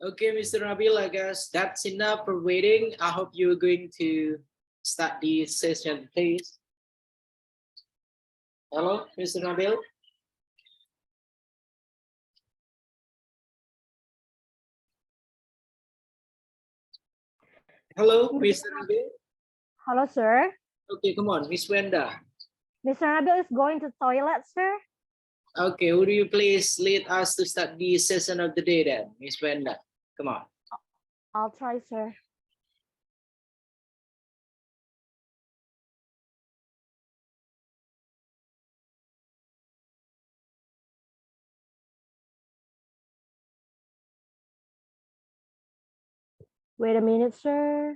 Okay, Mr. Nabil, I guess that's enough for waiting. I hope you're going to start the session, please. Hello, Mr. Nabil. Hello, Mr. Nabil. Hello, sir. Okay, come on, Miss Wenda. Mr. Nabil is going to toilet, sir. Okay, would you please lead us to start the session of the day then, Miss Wenda? Come on. I'll try, sir. Wait a minute, sir.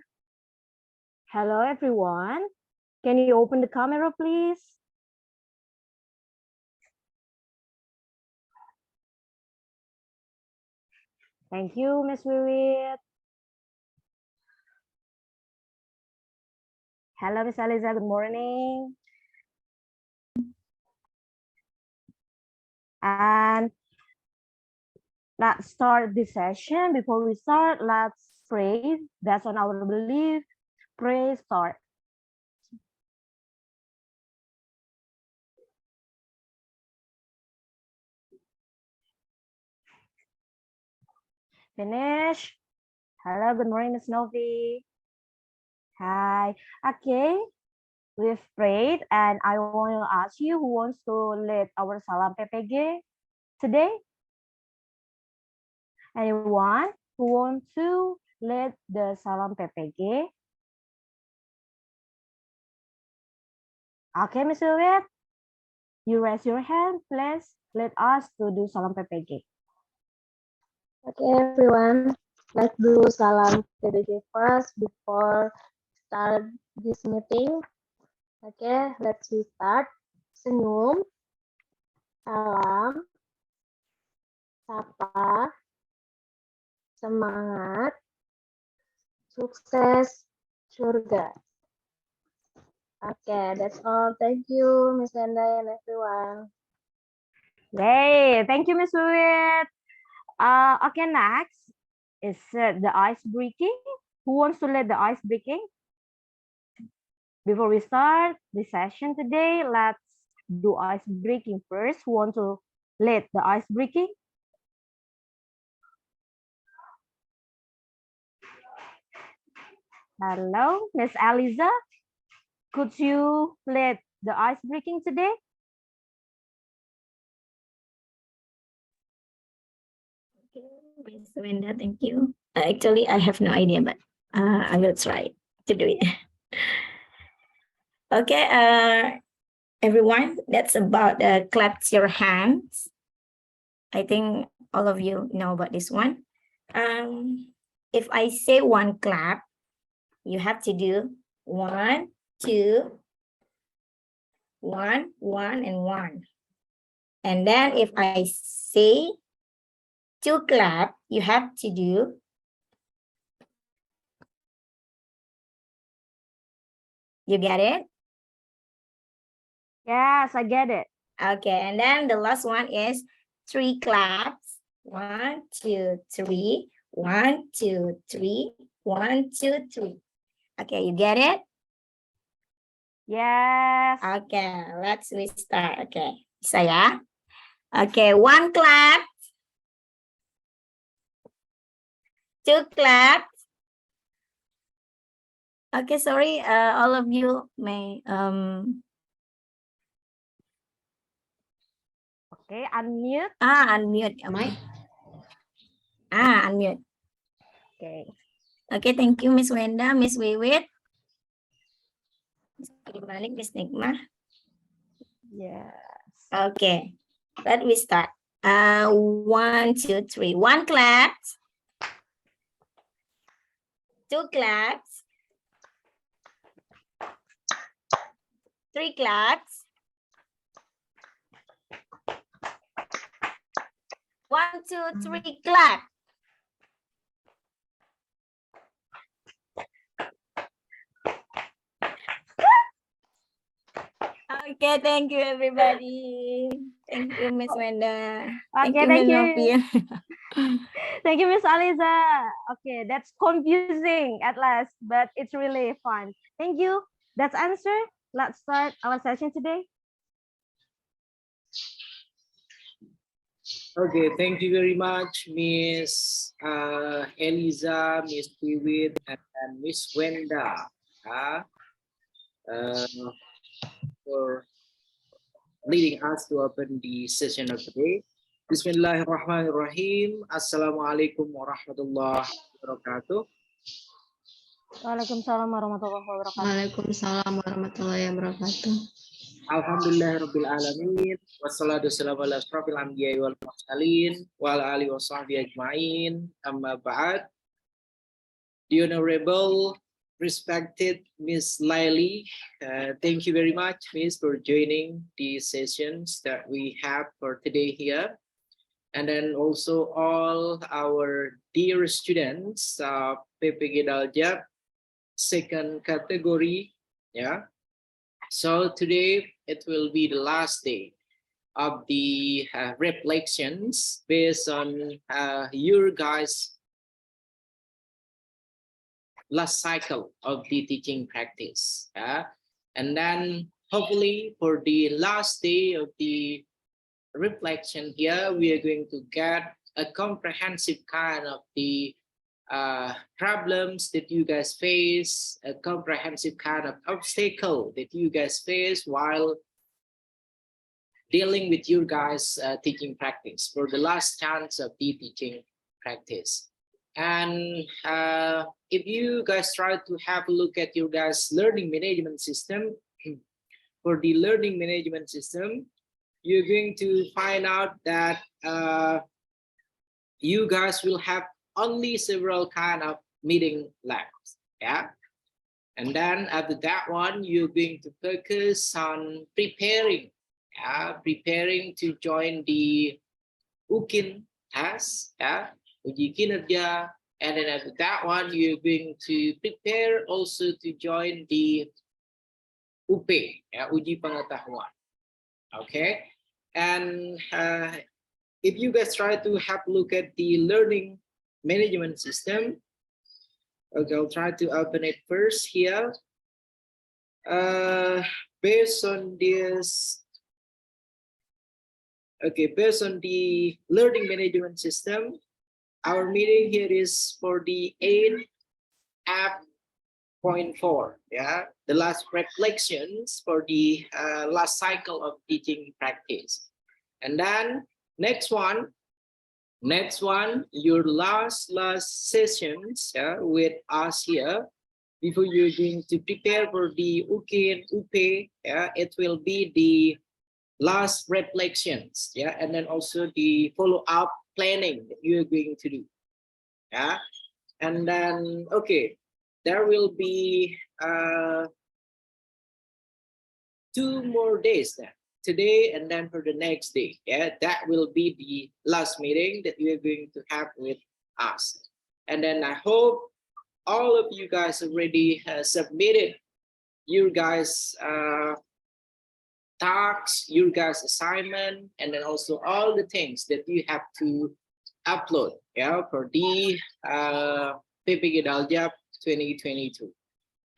Hello, everyone. Can you open the camera, please? Thank you, Miss Wiwit. Hello, Miss Aliza. Good morning. And let's start this session. Before we start, let's pray. That's on our belief. Pray, start. Finish. Hello, good morning, Miss Novi. Hi. Okay, we've prayed, and I want to ask you who wants to lead our Salam PPG today? Anyone who wants to lead the Salam PPG? Okay, Miss Wiwit, you raise your hand, please. Let us to do Salam PPG. Okay, everyone, let's do salam PPG first before start this meeting. Okay, let's start. Senyum, salam, sapa, semangat, sukses, surga. Okay, that's all. Thank you, Miss Wenda and everyone. Yay, thank you, Miss Wiwit. Okay, next is the ice breaking. Who wants to lead the ice breaking? Before we start the session today, let's do ice breaking first. Who wants to lead the ice breaking? Hello, Miss Aliza. Could you lead the ice breaking today? Okay, Miss Wenda, thank you. Actually, I have no idea, but I will try to do it. Okay, everyone, that's about clap your hands. I think all of you know about this one. If I say one clap, you have to do 1, 2, 1, 1, and 1. And then if I say 2 clap, you have to do you get it? Yes, I get it. Okay, and then the last one is 3 claps. 1, 2, 3. 1, 2, 3. 1, 2, 3. Okay, you get it? Yes. Okay, let's restart. Okay, bisa ya? Okay, 1 clap. 2 claps. Okay, sorry, all of you may Okay, unmute. unmute your mic. Unmute. Okay. Okay, thank you, Miss Wenda, Miss Wiwit. Balik, Miss Nikmah. Yes. Okay, let me start. 1, 2, 3. 1 clap. 2 claps. 3 claps. 1, 2, 3, clap. Okay, thank you, everybody. Thank you, Miss Wenda. Thank Okay, you, Miss thank you. Sofian. Thank you, Miss Aliza. Okay, that's confusing at last, but it's really fun. Thank you. That's answer. Let's start our session today. Okay, thank you very much, Miss Eliza, Miss Piwit, and Miss Wenda, uh, for leading us to open the session of today. Bismillahirrahmanirrahim. Assalamualaikum warahmatullahi wabarakatuh. Waalaikumsalam warahmatullahi wabarakatuh. Waalaikumsalam warahmatullahi wabarakatuh. Alhamdulillahirabbil alamin. Wassalatu wassalamu ala asrofil anbiya'i wal mursalin wa ala alihi washabbihi ajmain. Amma ba'd. The Honorable, respected Miss Laili, thank you very much, Miss, for joining the sessions that we have for today here. And then also all our dear students, PPG Daljab, second category, yeah. So today it will be the last day of the reflections based on your guys' last cycle of the teaching practice. And then hopefully for the last day of the reflection here, we are going to get a comprehensive kind of the problems that you guys face, a comprehensive kind of obstacle that you guys face while dealing with your guys' teaching practice for the last chance of the teaching practice. And if you guys try to have a look at your guys' learning management system, for the learning management system, you're going to find out that you guys will have only several kind of meeting labs, yeah. And then after that one, you're going to focus on preparing, preparing to join the UKIN test, uji kinerja. And then after that one, you're going to prepare also to join the UP, uji pengetahuan. Okay, and if you guys try to have a look at the learning management system, okay, I'll try to open it first here. Based on this, okay, based on the learning management system, our meeting here is for the 8.4, yeah, the last reflections for the last cycle of teaching practice. And then next one, your last sessions with us here before you're going to prepare for the UKIN, UP, it will be the last reflections, and then also the follow-up planning that you're going to do, and then okay, there will be 2 more days then, today and then for the next day, that will be the last meeting that we are going to have with us. And then I hope all of you guys already submitted your guys tasks, your guys assignment, and then also all the things that you have to upload, for the PPG Daljab 2022.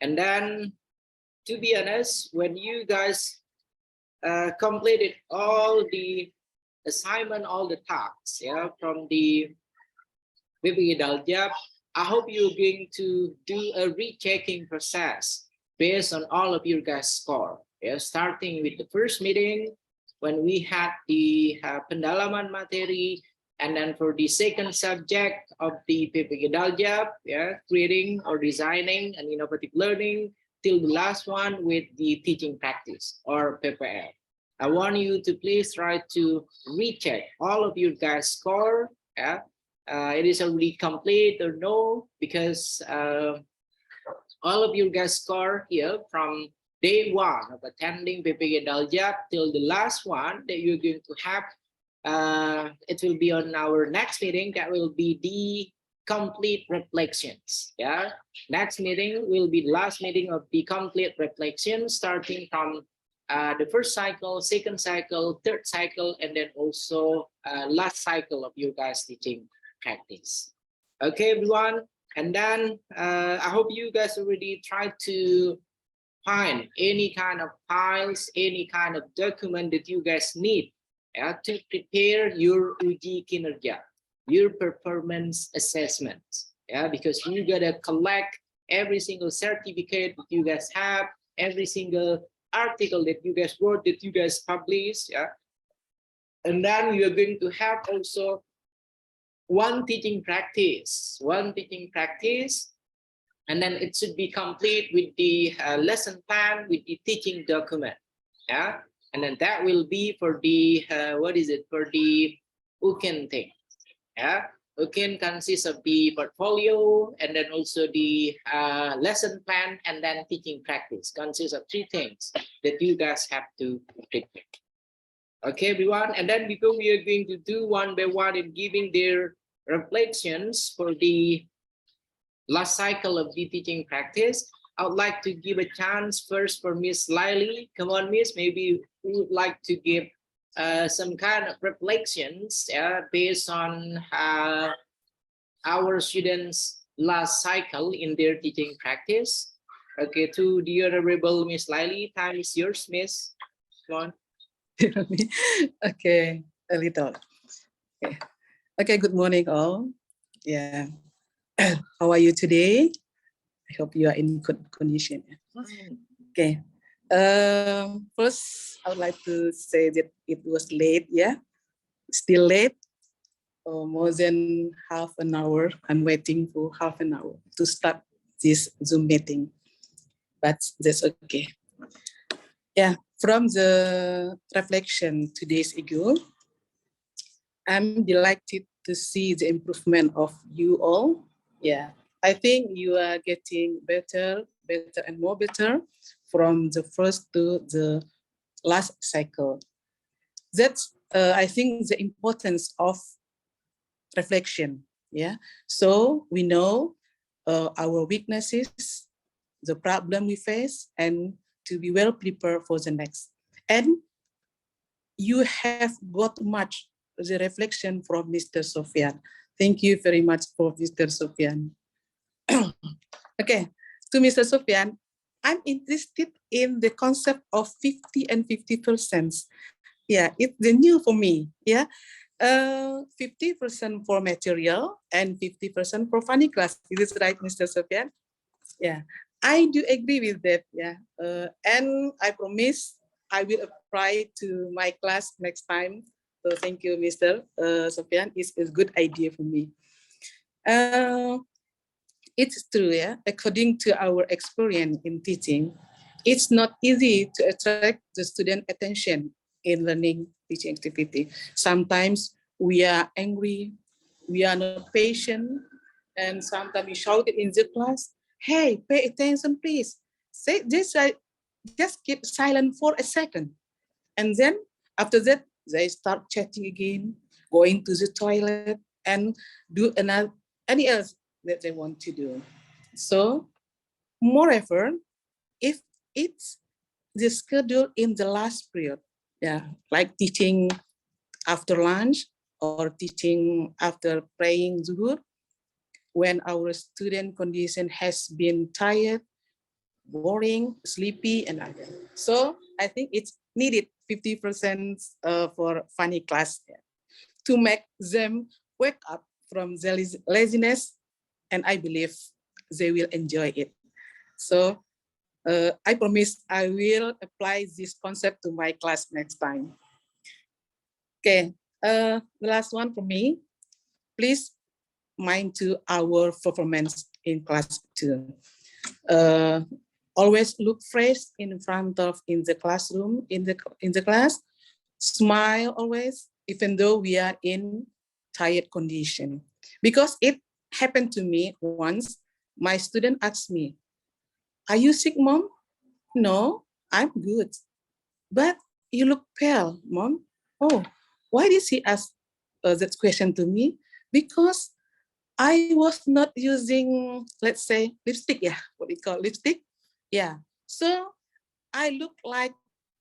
And then to be honest, when you guys completed all the assignment, all the tasks, from the PPG Daljab, I hope you're going to do a rechecking process based on all of your guys' score. Starting with the first meeting when we had the Pengalaman materi, and then for the second subject of the PPG Daljab, creating or designing an innovative learning, till the last one with the teaching practice or PPL. I want you to please try to recheck all of your guys' score. It is already complete or no, because all of your guys' score here from day 1 of attending PPG Daljab till the last one that you're going to have, it will be on our next meeting. That will be the complete reflections. Next meeting will be the last meeting of the complete reflections, starting from the first cycle, second cycle, third cycle, and then also last cycle of your guys' teaching practice. Okay, everyone. And then I hope you guys already tried to find any kind of files, any kind of document that you guys need to prepare your uji kinerja, your performance assessments. Yeah, because you gotta collect every single certificate that you guys have, every single article that you guys wrote, that you guys published. Yeah, and then you're going to have also one teaching practice, and then it should be complete with the lesson plan, with the teaching document. Yeah, and then that will be for the for the UKIN thing. Yeah, UKIN consists of the portfolio, and then also the lesson plan, and then teaching practice consists of 3 things that you guys have to prepare. Okay, everyone, and then before we are going to do one by one and giving their reflections for the last cycle of the teaching practice, I would like to give a chance first for Miss Lily. Come on, Miss, maybe we would like to give some kind of reflections based on our students' last cycle in their teaching practice. Okay, to the honorable Miss Lily, time is yours, Miss. Come on. Okay, a little. Okay. Okay, good morning all. Yeah. How are you today? I hope you are in good condition. Okay. First, I would like to say that it was late, yeah. Still late. More than half an hour. I'm waiting for half an hour to start this Zoom meeting. But that's okay. Yeah, from the reflection 2 days ago, I'm delighted to see the improvement of you all. Yeah, I think you are getting better and more better from the first to the last cycle. That's, I think, the importance of reflection. Yeah, so we know our weaknesses, the problem we face, and to be well prepared for the next. And you have got much the reflection from Mr. Sofian. Thank you very much for Mr. Sofian. Okay, to Mr. Sofian, I'm interested in the concept of 50 and 50%. Yeah, it's the new for me. Yeah, 50% for material and 50% for funny class. Is it right, Mr. Sofian? Yeah, I do agree with that. Yeah, and I promise I will apply to my class next time. So thank you, Mr. Sofian. It's a good idea for me. It's true, yeah. According to our experience in teaching, it's not easy to attract the student attention in learning teaching activity. Sometimes we are angry, we are not patient, and sometimes we shout it in the class, hey, pay attention, please. Say this, just keep silent for a second. And then after that, they start chatting again, going to the toilet, and do any else that they want to do. So, moreover, if it's the schedule in the last period, yeah, like teaching after lunch or teaching after praying zuhur, when our student condition has been tired, boring, sleepy, and other. So I think it's needed 50% for funny class to make them wake up from their laziness, and I believe they will enjoy it. So I promise I will apply this concept to my class next time. Okay, the last one for me, please mind to our performance in class 2. Always look fresh in front of in the classroom, in the class. Smile always, even though we are in tired condition. Because it happened to me once. My student asked me, "Are you sick, Mom?" "No, I'm good." "But you look pale, Mom." "Oh, why did he ask that question to me?" "Because I was not using, let's say, lipstick, yeah, what we call lipstick. Yeah, so I look like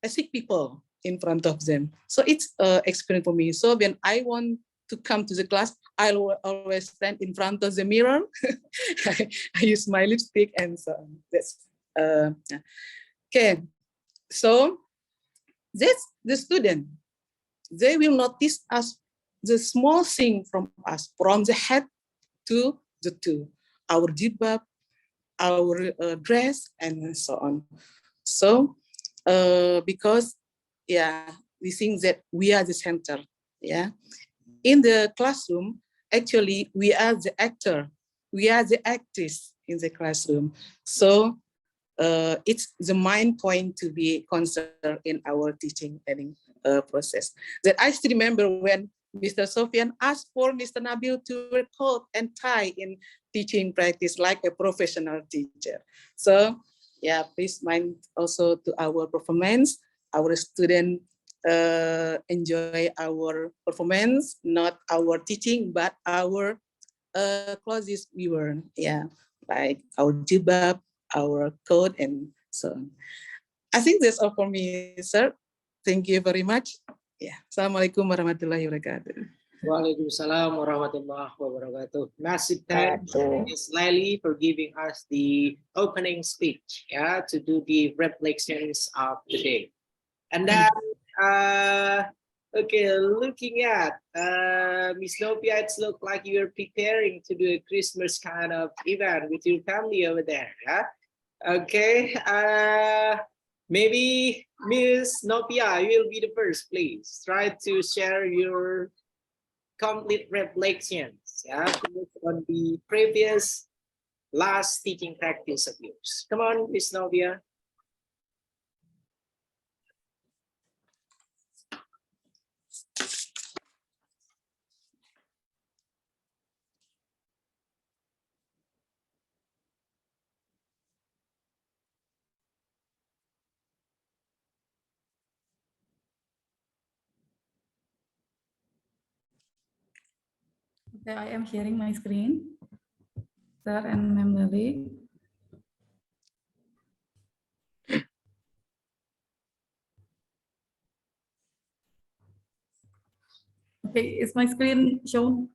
a sick people in front of them. So it's experience for me. So when I want to come to the class, I will always stand in front of the mirror. I use my lipstick and so on. That's okay. So that's the student. They will notice us the small thing from us, from the head to the toe, our jilbab, our dress, and so on. So because we think that we are the center. In the classroom, actually we are the actor, we are the actress in the classroom. So it's the main point to be concerned in our teaching learning process. That I still remember when Mr. Sofian asked for Mr. Nabil to wear coat and tie in teaching practice like a professional teacher. So please mind also to our performance, our student enjoy our performance, not our teaching, but our clothes we wear, like our jilbab, our coat, and so on. I think that's all for me, sir. Thank you very much. Assalamualaikum warahmatullahi wabarakatuh. Waalaikumsalam warahmatullahi wabarakatuh. Massive thanks Ms. Lily for giving us the opening speech, to do the reflections of the day. And then, looking at Miss Novia, it's look like you're preparing to do a Christmas kind of event with your family over there. Okay. Maybe Miss Novia, you will be the first, please. Try to share your complete reflections on the previous last teaching practice of yours. Come on, Miss Novia. Okay, I am sharing my screen, sir and M.Pd. Okay, is my screen shown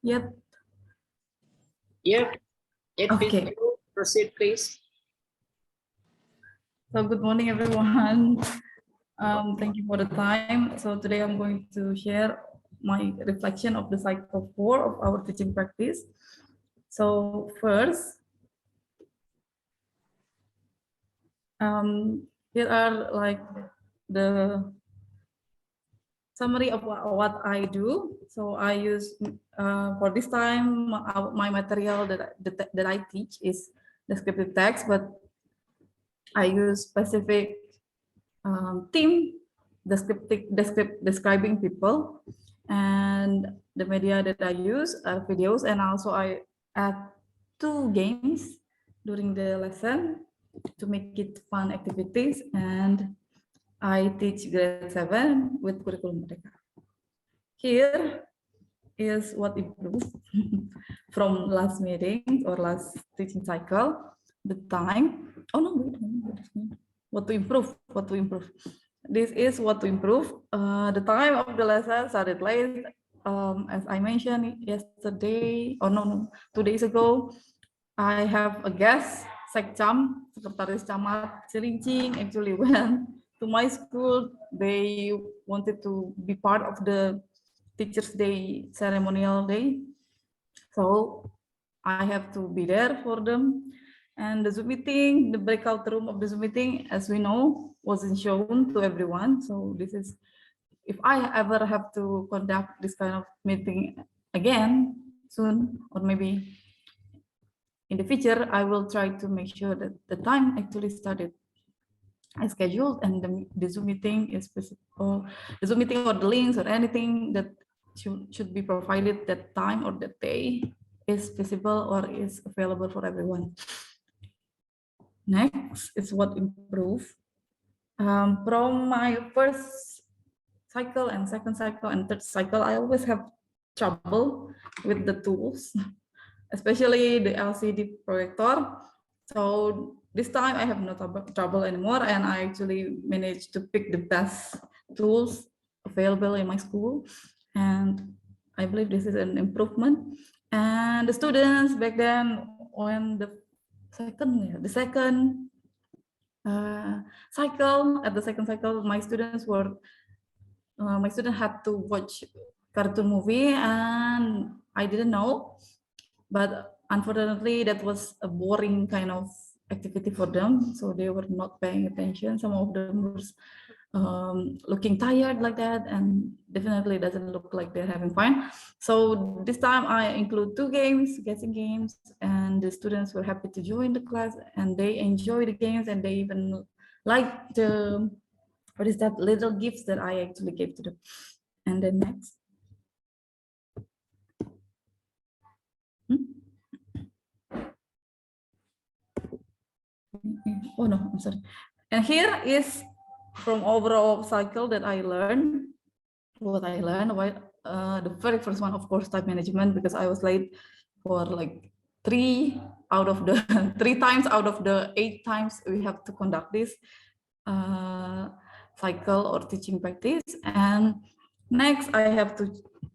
yet? Yep. Okay. Proceed, please. So good morning, everyone. Thank you for the time. So today I'm going to share my reflection of the cycle 4 of our teaching practice. So first, here are like the summary of what I do. So I use for this time my material that I teach is descriptive text, but I use specific theme describing people, and the media that I use are videos, and also I add 2 games during the lesson to make it fun activities, and I teach grade 7 with curriculum Merdeka. Here is what improved from last meeting or last teaching cycle. The time. Oh no, wait. What to improve? What to improve? This is what to improve. The time of the lesson started late. As I mentioned yesterday, 2 days ago, I have a guest, Sekcam, Sekretaris Camat Cilincing, actually went to my school. They wanted to be part of the Teachers' Day ceremonial day. So I have to be there for them. And the Zoom meeting, the breakout room of the Zoom meeting, as we know, wasn't shown to everyone. So this is, if I ever have to conduct this kind of meeting again soon, or maybe in the future, I will try to make sure that the time actually started as scheduled, and the Zoom meeting is specific, or the Zoom meeting or the links or anything that should be provided that time or that day is visible or is available for everyone. Next is what improve. From my first cycle and second cycle and third cycle, I always have trouble with the tools, especially the LCD projector. So this time I have no trouble anymore, and I actually managed to pick the best tools available in my school. And I believe this is an improvement. And the students back then, when the second cycle, at the second cycle, my students had to watch cartoon movie, and I didn't know, but unfortunately that was a boring kind of activity for them, so they were not paying attention. Some of them were looking tired like that, and definitely doesn't look like they're having fun. So this time I include 2 games, guessing games, and the students were happy to join the class, and they enjoy the games, and they even like the what is that little gifts that I actually gave to them. And then next. Oh no, I'm sorry. And here is from overall cycle that I learned. What I learned, the very first one, of course, time management, because I was late for like 3 out of the 3 times out of the 8 times we have to conduct this cycle or teaching practice. And next, I have to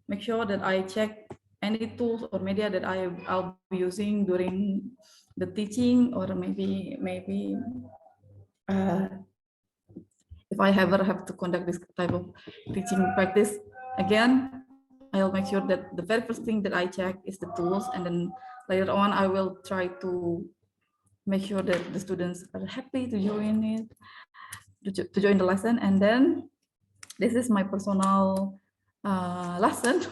make sure that I check any tools or media that I'll be using during the teaching, or maybe if I ever have to conduct this type of teaching practice again, I'll make sure that the very first thing that I check is the tools, and then later on I will try to make sure that the students are happy to join it, to join the lesson. And then this is my personal lesson.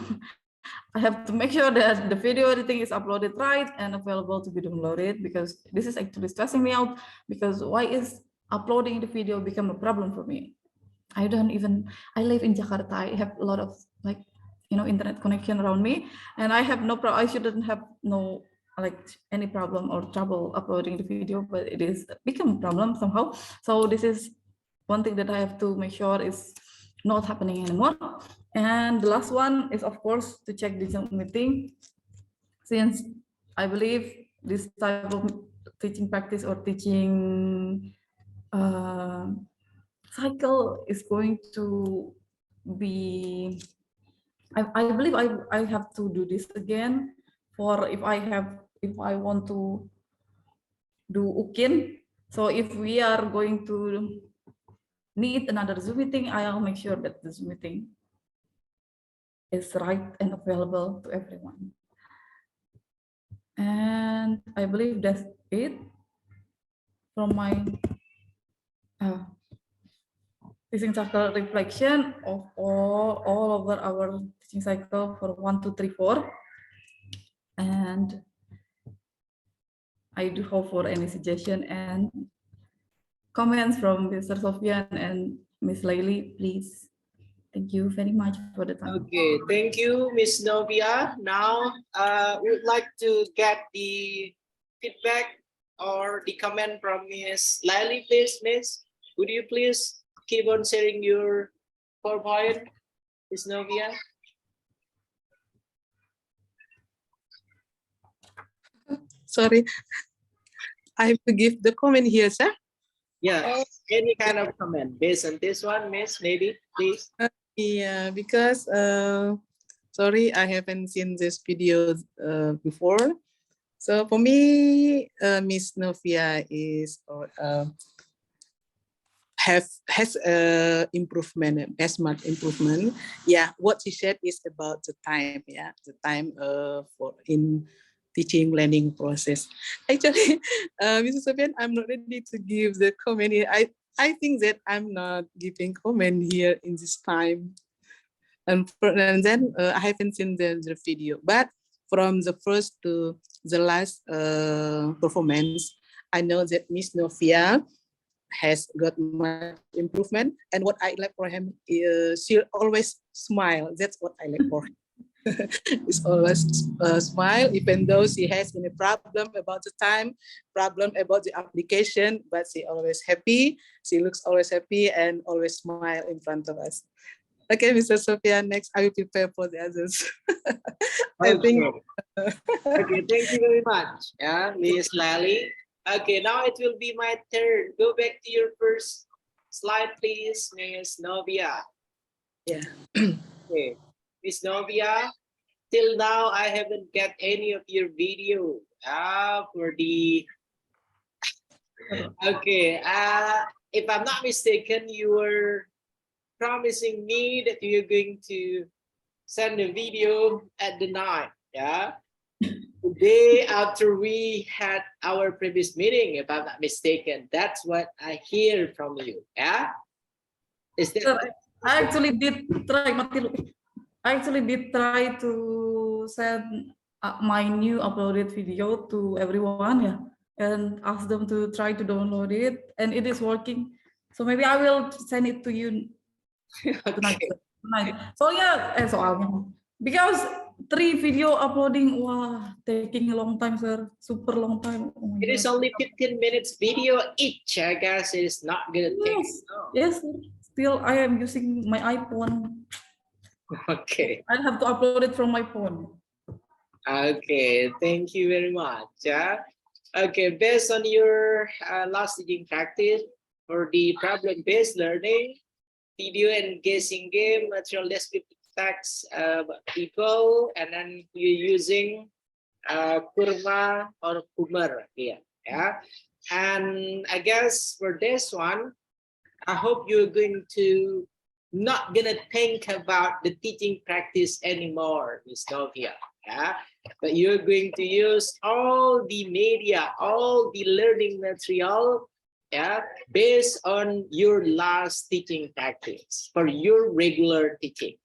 I have to make sure that the video editing is uploaded right and available to be downloaded, because this is actually stressing me out, because why is uploading the video become a problem for me? I live in Jakarta. I have a lot of internet connection around me, and I have no problem. I shouldn't have any problem or trouble uploading the video, but it is become a problem somehow. So this is one thing that I have to make sure is not happening anymore. And the last one is, of course, to check the Zoom meeting, since I believe this type of teaching practice or teaching cycle is going to be, I believe I have to do this again for if I want to do UKIN. So if we are going to need another Zoom meeting, I'll make sure that the Zoom meeting is right and available to everyone. And I believe that's it from my teaching cycle reflection of all over our teaching cycle for 1, 2, 3, 4. And I do hope for any suggestion and comments from Mr. Sofian and Miss Laili, please. Thank you very much for the time. Okay, thank you, Miss Novia. Now, we would like to get the feedback or the comment from Miss Laili, please, Miss. Would you please keep on sharing your PowerPoint, Miss Novia? Sorry, I have to give the comment here, sir. Yeah, any kind of comment based on this one, Miss, maybe, please. Yeah, because sorry, I haven't seen this video before. So for me, Miss Novia is has improvement, has much improvement. Yeah, what she said is about the time. Yeah, the time for in teaching learning process. Actually, Mrs. Sofian, I'm not ready to give the comment here. I think that I'm not giving comment here in this time. And then I haven't seen the video, but from the first to the last performance, I know that Miss Novia has got much improvement. And what I like for him is she always smile. That's what I like for him. Is always smile, even though she has any problem about the time, problem about the application, but she always happy. She looks always happy and always smile in front of us. Okay, Mr. Sofian, next I will prepare for the others. I think. Okay, thank you very much, yeah, Miss Lally. Okay, now it will be my turn. Go back to your first slide, please, Miss Novia. Yeah. Okay, Miss Novia, till now I haven't got any of your video for the okay. If I'm not mistaken, you were promising me that you're going to send a video at the night. Yeah. The day after we had our previous meeting, if I'm not mistaken, that's what I hear from you. Yeah. Is Sir, that I actually did try, I actually did try to send my new uploaded video to everyone, yeah, and ask them to try to download it, and it is working. So maybe I will send it to you tonight. okay? Tonight. Soalnya, soalnya, because 3 video uploading, wah, taking a long time, sir, super long time. Oh my It is God. only 15 minutes video each. I guess it is not gonna take. Yes, yes, sir. Still, I am using my iPhone. Okay. I have to upload it from my phone. Okay. Thank you very much. Yeah. Okay. Based on your last teaching practice for the problem-based learning, video and guessing game, material descriptive text, people, and then you're using kurma or kumar here. Yeah. And I guess for this one, I hope you're going to not gonna think about the teaching practice anymore, Miss Novia. Yeah, but you're going to use all the media, all the learning material, yeah, based on your last teaching practice for your regular teaching.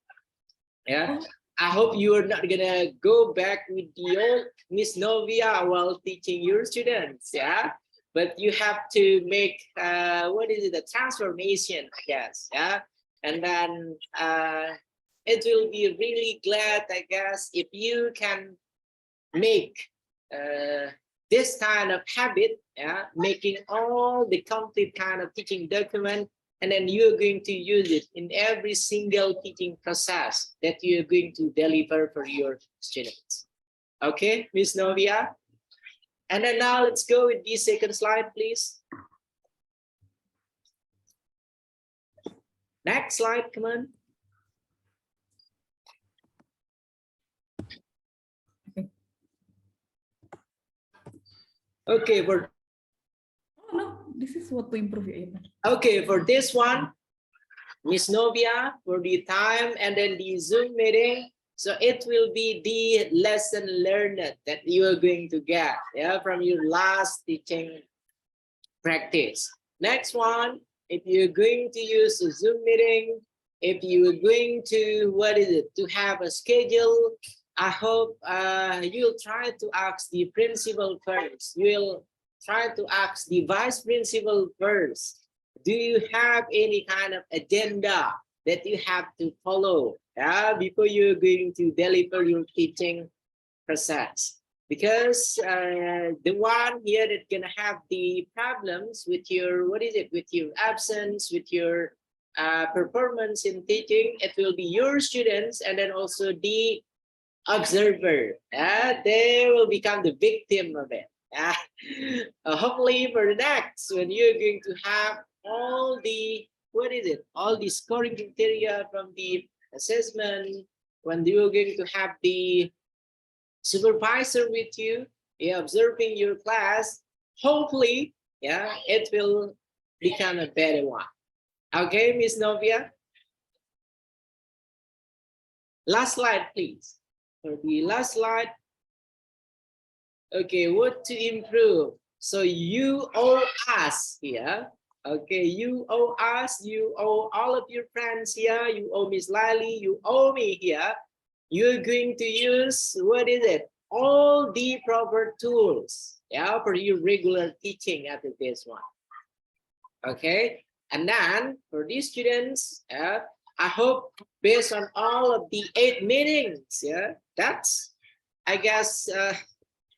Yeah, I hope you are not gonna go back with the old Miss Novia while teaching your students. Yeah, but you have to make what is it, the transformation, I guess. Yeah, and then it will be really glad, I guess, if you can make this kind of habit, yeah, making all the complete kind of teaching document, and then you're going to use it in every single teaching process that you're going to deliver for your students. Okay, Miss Novia? And then now let's go with the second slide, please. Next slide, come on. Okay, for Oh no, this is what to improve it. okay, for this one, Miss Novia, for the time and then the Zoom meeting, so it will be the lesson learned that you are going to get, yeah, from your last teaching practice. Next one, if you're going to use a Zoom meeting, if you are going to, what is it, to have a schedule, I hope you'll try to ask the principal first. You'll try to ask the vice principal first. Do you have any kind of agenda that you have to follow before you're going to deliver your teaching process? Because the one here that's gonna have the problems with your, what is it, with your absence, with your performance in teaching, it will be your students and then also the observer. They will become the victim of it. Hopefully for the next, when you're going to have all the, what is it, all the scoring criteria from the assessment, when you're going to have the supervisor with you, observing your class, hopefully, it will become a better one. Okay, Miss Novia? Last slide, please. For the last slide. Okay, what to improve? So you owe us here. Okay, you owe us, you owe all of your friends here, you owe Miss Lily, you owe me here. You're going to use, what is it? All the proper tools, for your regular teaching after this one. Okay, and then for these students, I hope based on all of the 8 meetings, that's, I guess,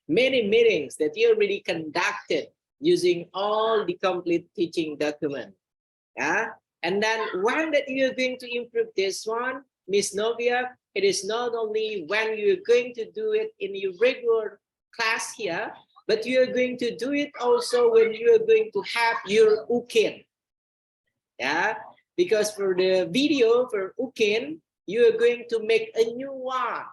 many meetings that you already conducted using all the complete teaching document. And then when that you're going to improve this one, Miss Novia, it is not only when you're going to do it in your regular class here, but you're going to do it also when you're going to have your UKIN. Because for the video for UKIN, you're going to make a new one.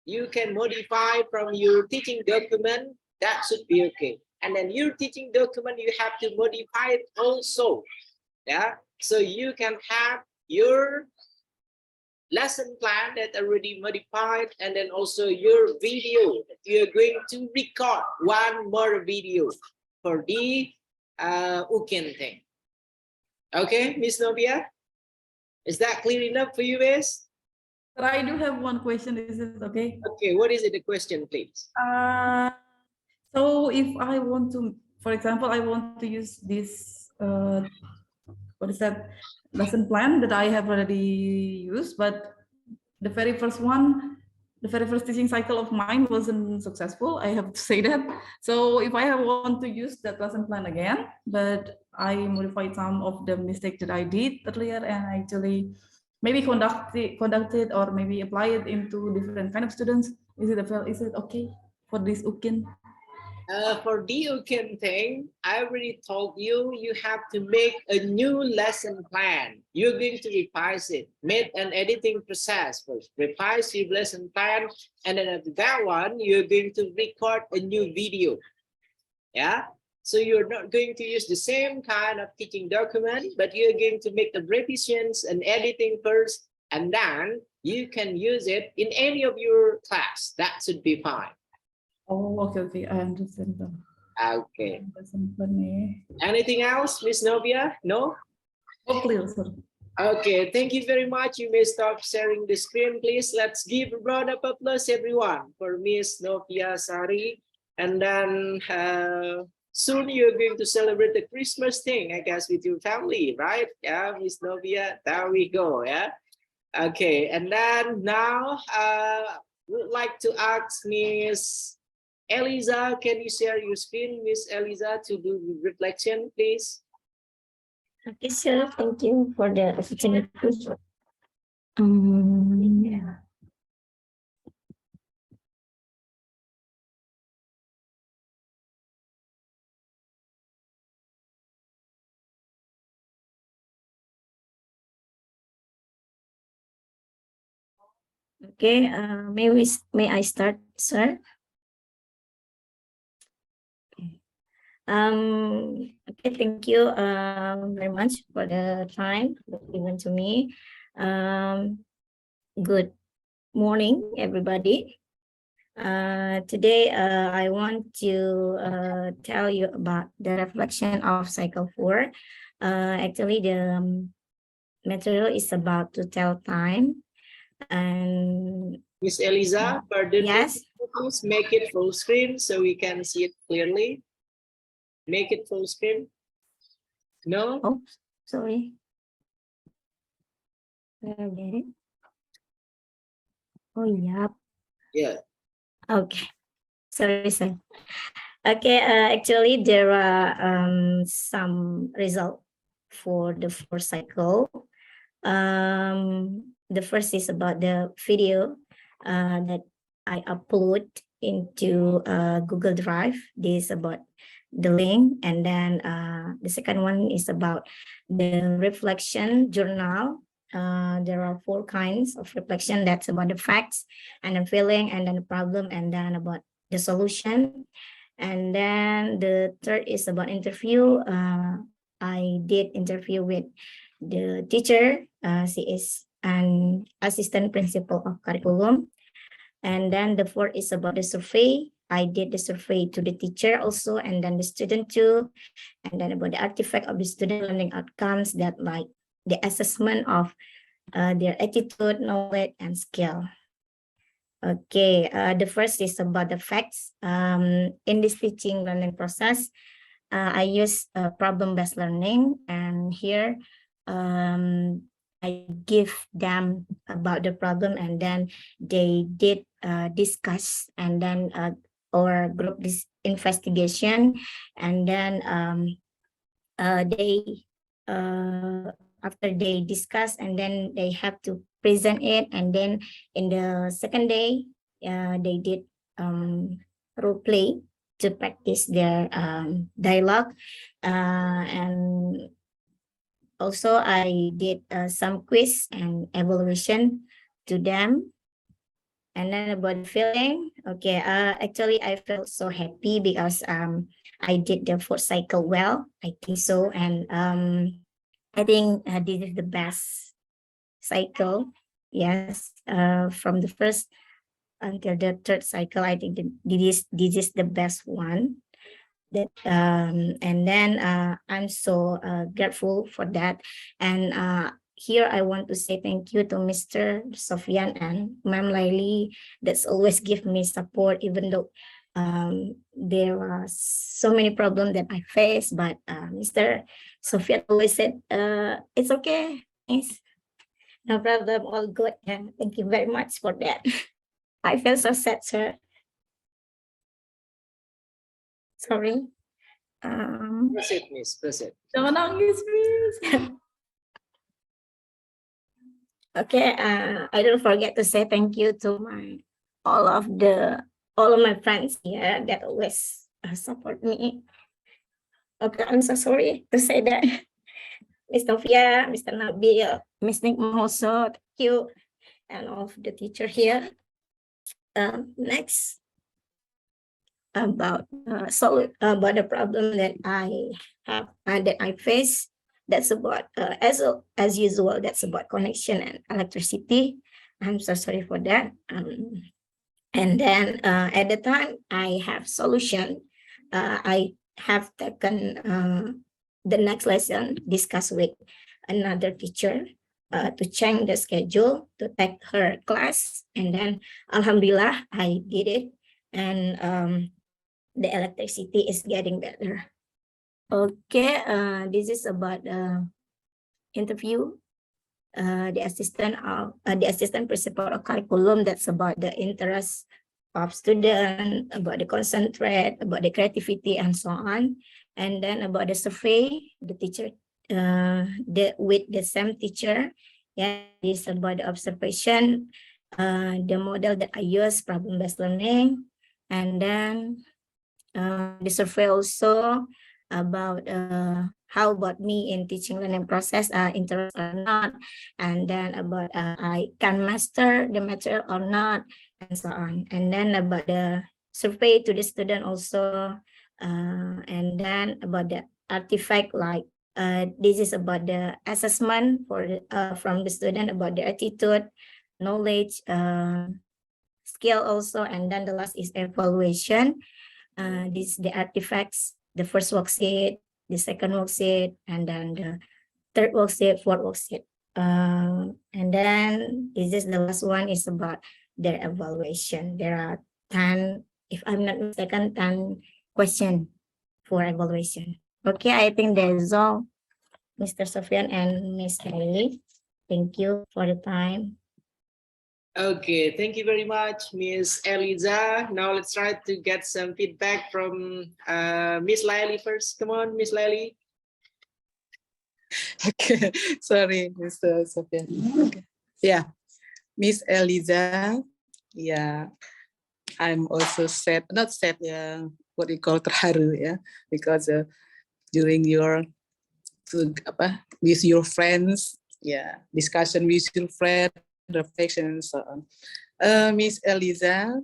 you can modify from your teaching document, that should be okay. And then your teaching document, you have to modify it also. Yeah, so you can have your lesson plan that already modified, and then also your video. You're going to record one more video for the weekend thing. Okay, Miss Novia, is that clear enough for you, Miss? But I do have one question. Is it okay? Okay, what is it, the question, please? So if I want to, for example, I want to use this, what is that, lesson plan that I have already used, but the very first one, the very first teaching cycle of mine wasn't successful. I have to say that. So if I want to use that lesson plan again, but I modified some of the mistakes that I did earlier and actually maybe conducted or maybe apply it into different kind of students, is it okay for this UKIN? For the weekend thing, I already told you, you have to make a new lesson plan. You're going to revise it, make an editing process first, revise your lesson plan, and then after that one, you're going to record a new video. Yeah, so you're not going to use the same kind of teaching document, but you're going to make the revisions and editing first, and then you can use it in any of your class. That should be fine. Oh, okay, I understand. Okay. Anything else, Miss Novia? No? Oh, clear, sir. Okay, thank you very much. You may stop sharing the screen, please. Let's give a round of applause, everyone, for Miss Novia Sari. And then soon you're going to celebrate the Christmas thing, I guess, with your family, right? Yeah, Miss Novia, there we go, yeah. Okay, and then now would like to ask Miss Eliza, can you share your screen, Miss Eliza, to do the reflection, please? Okay, sir. Thank you for the opportunity. Yeah. Okay, may I start, sir? Okay, thank you very much for the time given to me. Good morning, everybody. Today, I want to tell you about the reflection of cycle 4. Actually, the material is about to tell time. And Miss Eliza, pardon yes, me, please make it full screen so we can see it clearly. Make it full screen. No? oh, sorry. Okay. Oh, yeah. Yeah. Okay. Sorry, sir. Okay, actually, there are some result for the 4th cycle. The first is about the video that I upload into Google Drive. This is about the link, and then the second one is about the reflection journal. There are 4 kinds of reflection. That's about the facts and the feeling, and then the problem, and then about the solution. And then the third is about interview. I did interview with the teacher. She is an assistant principal of curriculum. And then the fourth is about the survey. I did the survey to the teacher also, and then the student too. And then about the artifact of the student learning outcomes, that like the assessment of their attitude, knowledge, and skill. Okay, the first is about the facts. In this teaching learning process, I use problem-based learning, and here I give them about the problem, and then they did discuss, and then or group this investigation, and then they after they discuss, and then they have to present it, and then in the second day they did role play to practice their dialogue, and also I did some quiz and evaluation to them. And then about feeling, okay, actually I felt so happy because I did the fourth cycle well, I think so. And I think this is the best cycle. Yes, from the first until the third cycle, I think this is the best one. That and then I'm so grateful for that. And here I want to say thank you to Mr. Sofian and Ma'am Laili that's always give me support, even though there are so many problems that I face, but Mr. Sofian always said, it's okay, it's no problem, all good. Yeah, thank you very much for that. I feel so sad, sir. Sorry. Proceed, Miss. Proceed. Jangan nangis, Miss. Okay, I don't forget to say thank you to all of my friends here that always support me. Okay, I'm so sorry to say that. Miss Novia, Mr. Nabil, Miss Nick also, thank you, and all of the teacher here. Next, about about the problem that I have that I face. That's about as usual. That's about connection and electricity. I'm so sorry for that. And then at the time I have solution. I have taken the next lesson, discuss with another teacher to change the schedule to take her class. And then Alhamdulillah, I did it. And the electricity is getting better. Okay, this is about interview. The assistant principal of curriculum, that's about the interest of student, about the concentrate, about the creativity, and so on. And then about the survey, the teacher, with the same teacher, yeah, is about the observation, the model that I use, problem-based learning, and then the survey also about how about me in teaching learning process, interest or not, and then about I can master the material or not, and so on. And then about the survey to the student also, and then about the artifact, like this is about the assessment for from the student about the attitude, knowledge, skill also, and then the last is evaluation. This the artifacts, the first worksheet, the second worksheet, and then the third worksheet, fourth worksheet. And then this is the last one is about their evaluation. There are 10, if I'm not mistaken, 10 questions for evaluation. Okay, I think that is all, Mr. Sofian and Miss Kelly. Thank you for the time. Okay, thank you very much, Miss Eliza. Now let's try to get some feedback from Miss Laili first. Come on, Miss Laili. Okay, sorry, Mr. Sofian. Okay. Yeah, Miss Eliza. Yeah, I'm also sad, not sad, yeah, what you call terharu, yeah, because during your with your friends, yeah, discussion with your friend, reflection, and so on. Miss Eliza,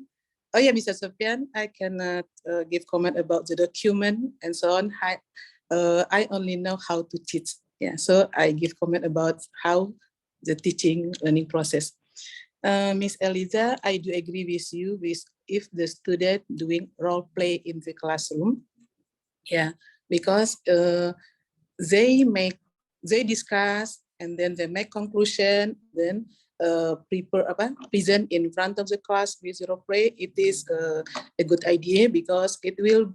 oh yeah, Mr. Sofian, I cannot give comment about the document and so on. I only know how to teach. Yeah, so I give comment about how the teaching learning process. Miss Eliza, I do agree with you with if the student doing role play in the classroom. Yeah, because they discuss and then they make conclusion, then present in front of the class with role play. It is a good idea because it will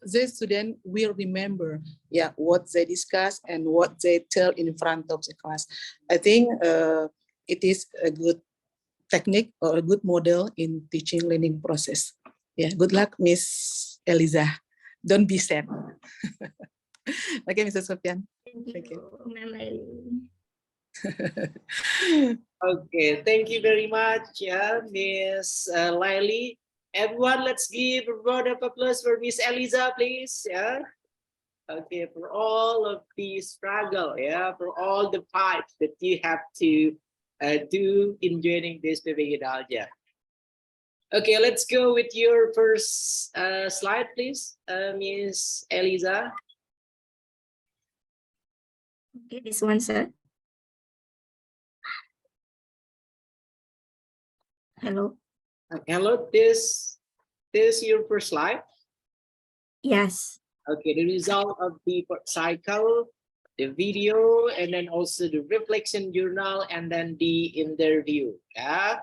the student will remember, yeah, what they discuss and what they tell in front of the class. I think it is a good technique or a good model in teaching learning process. Yeah, good luck, Miss Eliza. Don't be sad. Okay, Mr. Sofian. Thank you. Okay, thank you very much, yeah, Miss Laili. Everyone, let's give a round of applause for Miss Eliza, please. Yeah. Okay, for all of the struggle, yeah, for all the fights that you have to do in joining this PPG Daljab. Okay, let's go with your first slide, please, Miss Eliza. Okay, this one, sir. Hello. Hello, this your first slide. Yes. Okay, the result of the cycle, the video, and then also the reflection journal, and then the interview. Yeah.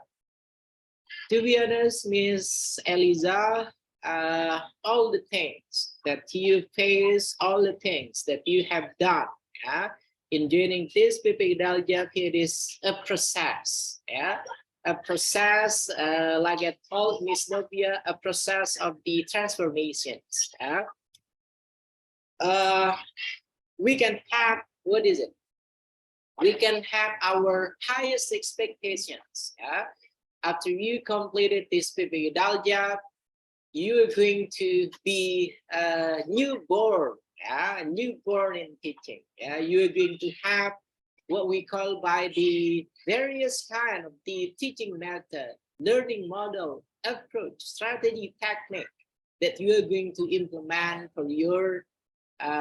To be honest, Miss Eliza, all the things that you face, all the things that you have done, yeah, in joining this PPG Daljab, it is a process, yeah, a process, like I told Miss Novia, a process of the transformations. Yeah. We can have, what is it? We can have our highest expectations. Yeah. After you completed this PPG Daljab, you are going to be a newborn, yeah, newborn in teaching. Yeah, you are going to have what we call by the various kind of the teaching method, learning model, approach, strategy, technique that you are going to implement for your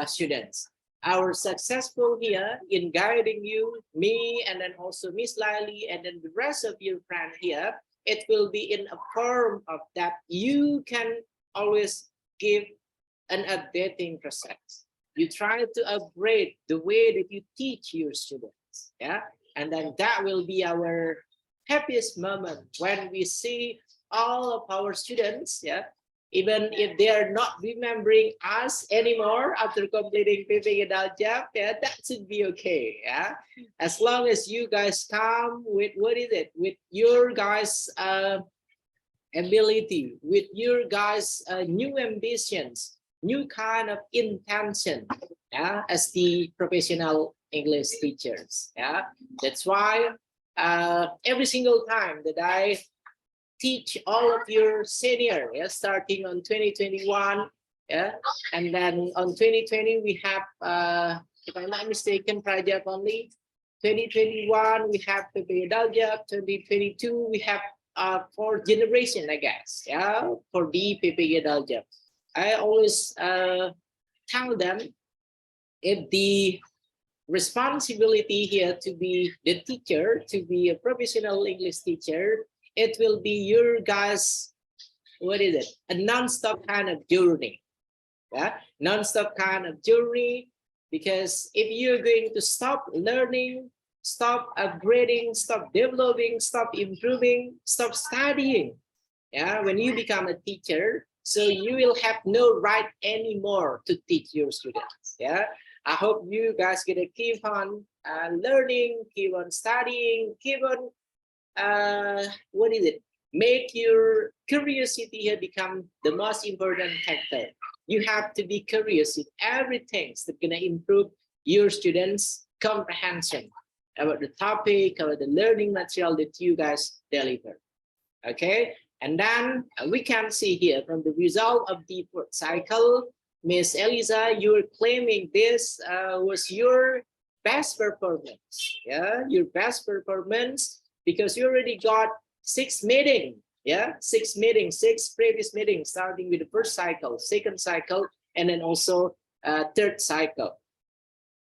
students. Our successful here in guiding you, me, and then also Miss Lily, and then the rest of your friends here, it will be in a form of that you can always give an updating process. You try to upgrade the way that you teach your students, yeah, and then that will be our happiest moment when we see all of our students, yeah, even if they are not remembering us anymore after completing PPG Daljab, yeah, that should be okay, yeah. As long as you guys come with, what is it, with your guys' ability, with your guys' new ambitions, new kind of intention, yeah, as the professional English teachers, yeah. That's why every single time that I teach all of your senior, yeah, starting on 2021, yeah, and then on 2020 we have, if I'm not mistaken, Prajab only. 2021 we have PPG Daljab. 2022 we have fourth generation, I guess, yeah, for the PPG Daljab. I always tell them, if the responsibility here to be the teacher, to be a professional English teacher, it will be your guys, what is it, a non-stop kind of journey, yeah, non-stop kind of journey. Because if you're going to stop learning, stop upgrading, stop developing, stop improving, stop studying, yeah, when you become a teacher, so you will have no right anymore to teach your students, yeah. I hope you guys gonna keep on learning, keep on studying, keep on what is it, make your curiosity here become the most important factor. You have to be curious with everything that's gonna improve your students' comprehension about the topic, about the learning material that you guys deliver. Okay, and then we can see here from the result of the fourth cycle, Miss Eliza, you're claiming this was your best performance, yeah, your best performance, because you already got 6 meetings, yeah, 6 meetings, 6 previous meetings, starting with the first cycle, second cycle, and then also third cycle.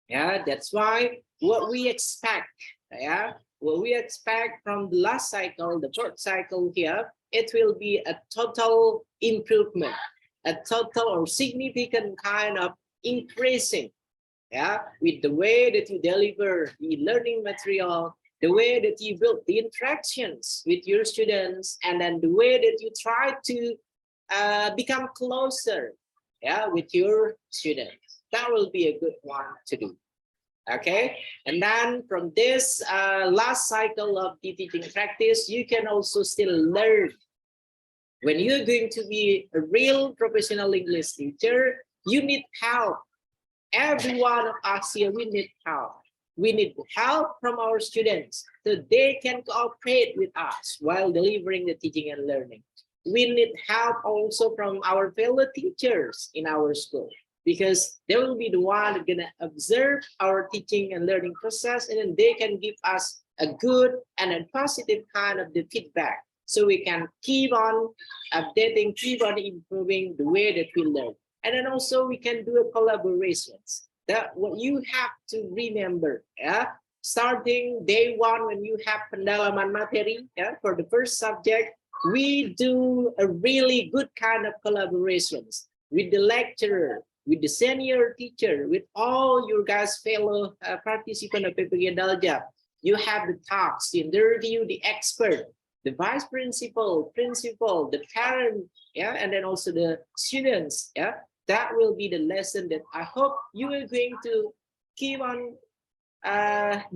Yeah, that's why what we expect, yeah, what we expect from the last cycle, the fourth cycle here, it will be a total improvement, a total or significant kind of increasing, yeah, with the way that you deliver the learning material, the way that you build the interactions with your students, and then the way that you try to become closer, yeah, with your students. That will be a good one to do. Okay, and then from this last cycle of the teaching practice, you can also still learn. When you're going to be a real professional English teacher, you need help. Every one of us here, we need help. We need help from our students so they can cooperate with us while delivering the teaching and learning. We need help also from our fellow teachers in our school, because they will be the one gonna observe our teaching and learning process, and then they can give us a good and a positive kind of the feedback, so we can keep on updating, keep on improving the way that we learn. And then also we can do a collaborations. That what you have to remember, yeah. Starting day one, when you have pendalaman materi, yeah, for the first subject, we do a really good kind of collaborations with the lecturer, with the senior teacher, with all your guys fellow participant of PPG Daljab. You have the talks, the interview, the expert, the vice principal, principal, the parent, yeah, and then also the students, yeah. That will be the lesson that I hope you are going to keep on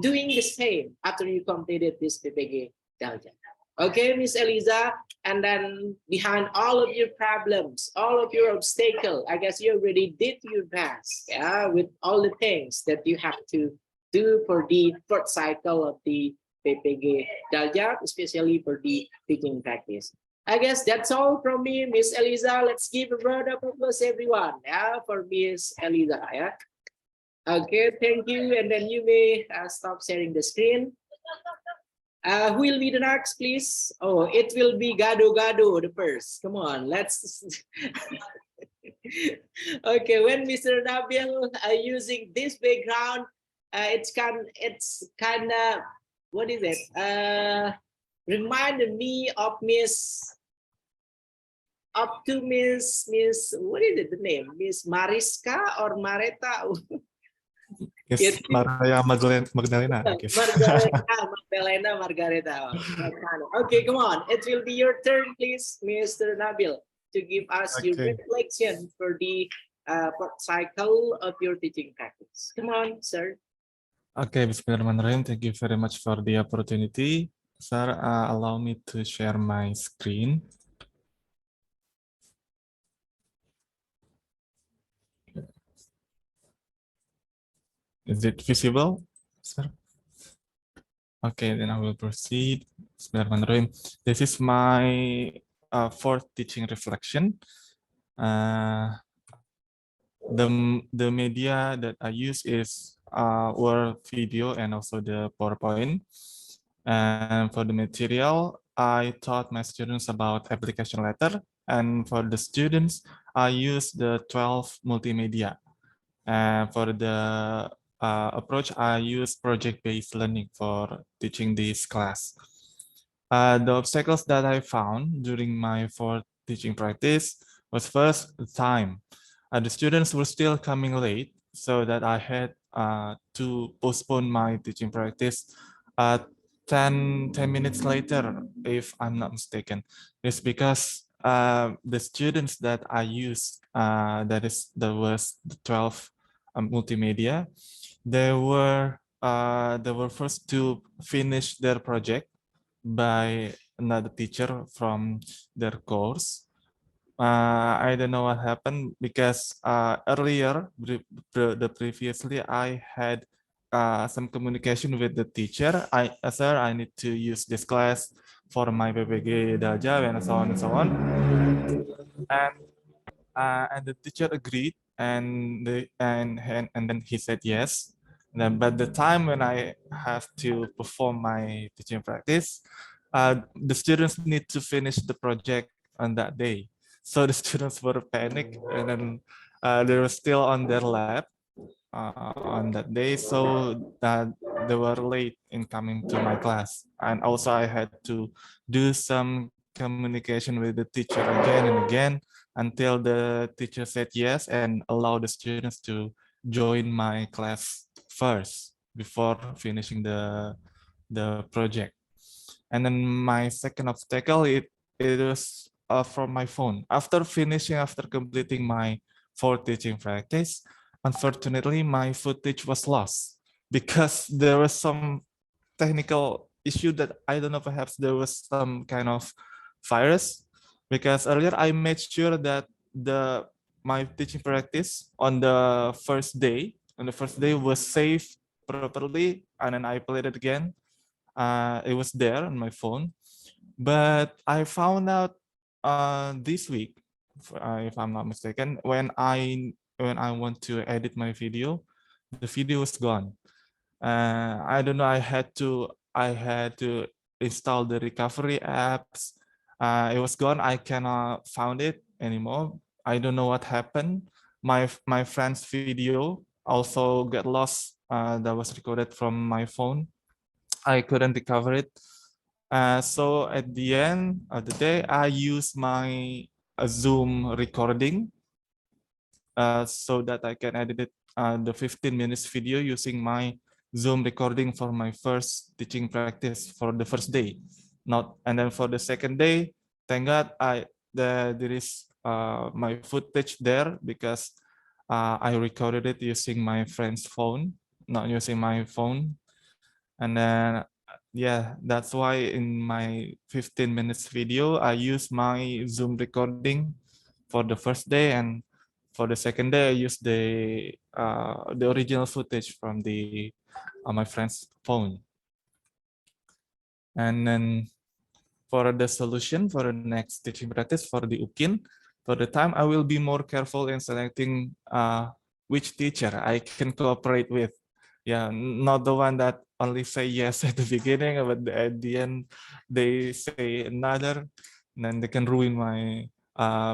doing the same after you completed this PPG Daljab. Okay, Miss Eliza, and then behind all of your problems, all of your obstacles, I guess you already did your best, yeah, with all the things that you have to do for the fourth cycle of the PPG Daljab, especially for the teaching practice. I guess that's all from me, Miss Eliza. Let's give a round of applause, everyone, yeah, for Miss Eliza, yeah. Okay, thank you. And then you may stop sharing the screen. Who will be the next, please? Oh, it will be Gado Gado, the first. Come on, let's. Okay, when Mr. Nabil using this background, it's kind of, what is it? Reminded me of Miss, what is it, the name? Miss Mariska or Mareta? Yes, Maria Magdalena. Okay. Margareta. Okay, come on. It will be your turn, please, Mr. Nabil, to give us your reflection for the cycle of your teaching practice. Come on, sir. Okay, Bismillahirrahmanirrahim. Thank you very much for the opportunity. Sir, allow me to share my screen. Is it visible, sir? Okay, then I will proceed. Bismillahirrahmanirrahim. This is my fourth teaching reflection. The media that I use is Word video and also the PowerPoint. And for the material, I taught my students about application letter. And for the students, I use the 12 multimedia. And for the approach, I use project-based learning for teaching this class. The obstacles that I found during my fourth teaching practice was first the time. The students were still coming late, so that I had to postpone my teaching practice 10 minutes later, if I'm not mistaken. It's because the students that I used, that was the 12 multimedia, they were first to finish their project by another teacher from their course. I don't know what happened because earlier, previously, I had some communication with the teacher. Sir, I need to use this class for my PPG Daljab and so on and so on. And the teacher agreed, and then he said yes. But the time when I have to perform my teaching practice, the students need to finish the project on that day. So the students were panicked, and then they were still on their lab on that day, so that they were late in coming to my class. And also I had to do some communication with the teacher again and again until the teacher said yes and allow the students to join my class first before finishing the project. And then my second obstacle, it was from my phone. After completing my fourth teaching practice, unfortunately, my footage was lost because there was some technical issue that I don't know, perhaps there was some kind of virus, because earlier I made sure that my teaching practice on the first day was saved properly, and then I played it again. It was there on my phone, but I found out this week, if I'm not mistaken, when I want to edit my video, the video is gone. I don't know. I had to I had to install the recovery apps. It was gone. I cannot found it anymore. I don't know what happened. My friend's video also got lost. That was recorded from my phone. I couldn't recover it. So at the end of the day, I used my Zoom recording so that I can edit it, the 15 minutes video using my Zoom recording for my first teaching practice for the first day. And then for the second day, thank God there is my footage there because I recorded it using my friend's phone, not using my phone. And then yeah, that's why in my 15 minutes video, I use my Zoom recording for the first day, and for the second day, I use the original footage from the my friend's phone. And then for the solution for the next teaching practice for the UKIN, for the time I will be more careful in selecting which teacher I can cooperate with. Yeah, not the one that only say yes at the beginning, but at the end they say another, and then they can ruin my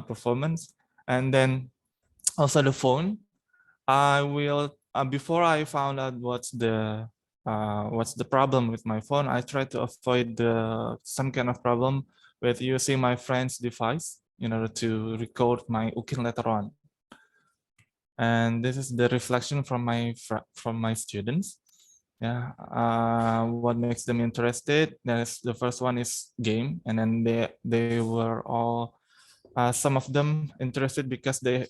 performance. And then also the phone, I will before I found out what's the problem with my phone, I try to avoid some kind of problem with using my friend's device in order to record my UKIN later on. And this is the reflection from my students. Yeah, what makes them interested? The first one is game, and then they were all some of them interested because they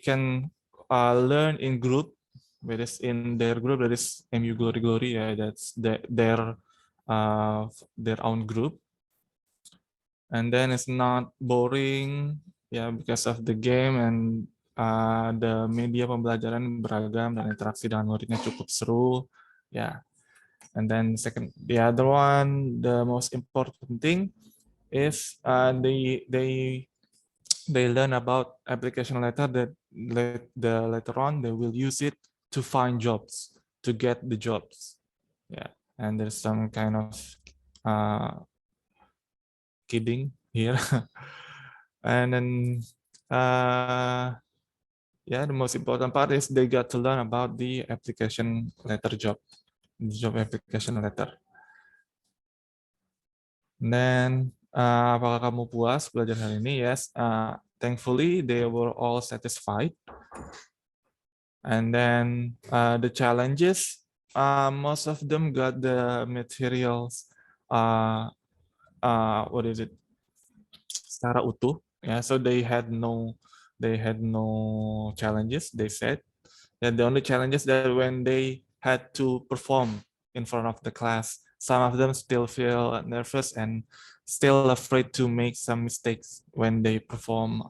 can learn in group. Whereas in their group, that is MU Glory Glory, yeah, that's their own group. And then it's not boring, yeah, because of the game and the media pembelajaran beragam dan interaksi dengan muridnya cukup seru, yeah. And then the other one, the most important thing is they learn about application letter that later on they will use it to find jobs, to get the jobs, yeah. And there's some kind of kidding here. And then yeah, the most important part is they got to learn about the application letter job application letter. And then apakah kamu puas belajar hari ini? Yes, thankfully they were all satisfied. And then the challenges, most of them got the materials what is it, secara utuh, yeah. So they had no challenges, they said. Yeah, the only challenges that when they had to perform in front of the class, some of them still feel nervous and still afraid to make some mistakes when they perform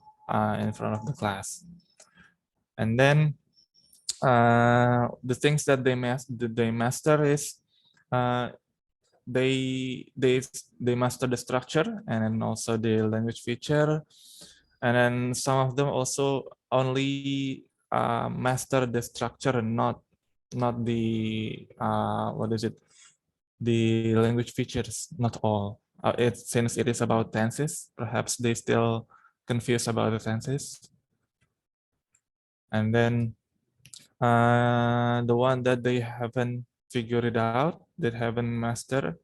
in front of the class. And then the things that they master is they master the structure and then also the language feature, and then some of them also only master the structure and not the what is it, the language features, not all. Since it is about tenses, perhaps they still confused about the tenses. And then the one that they haven't figured it out, that haven't mastered,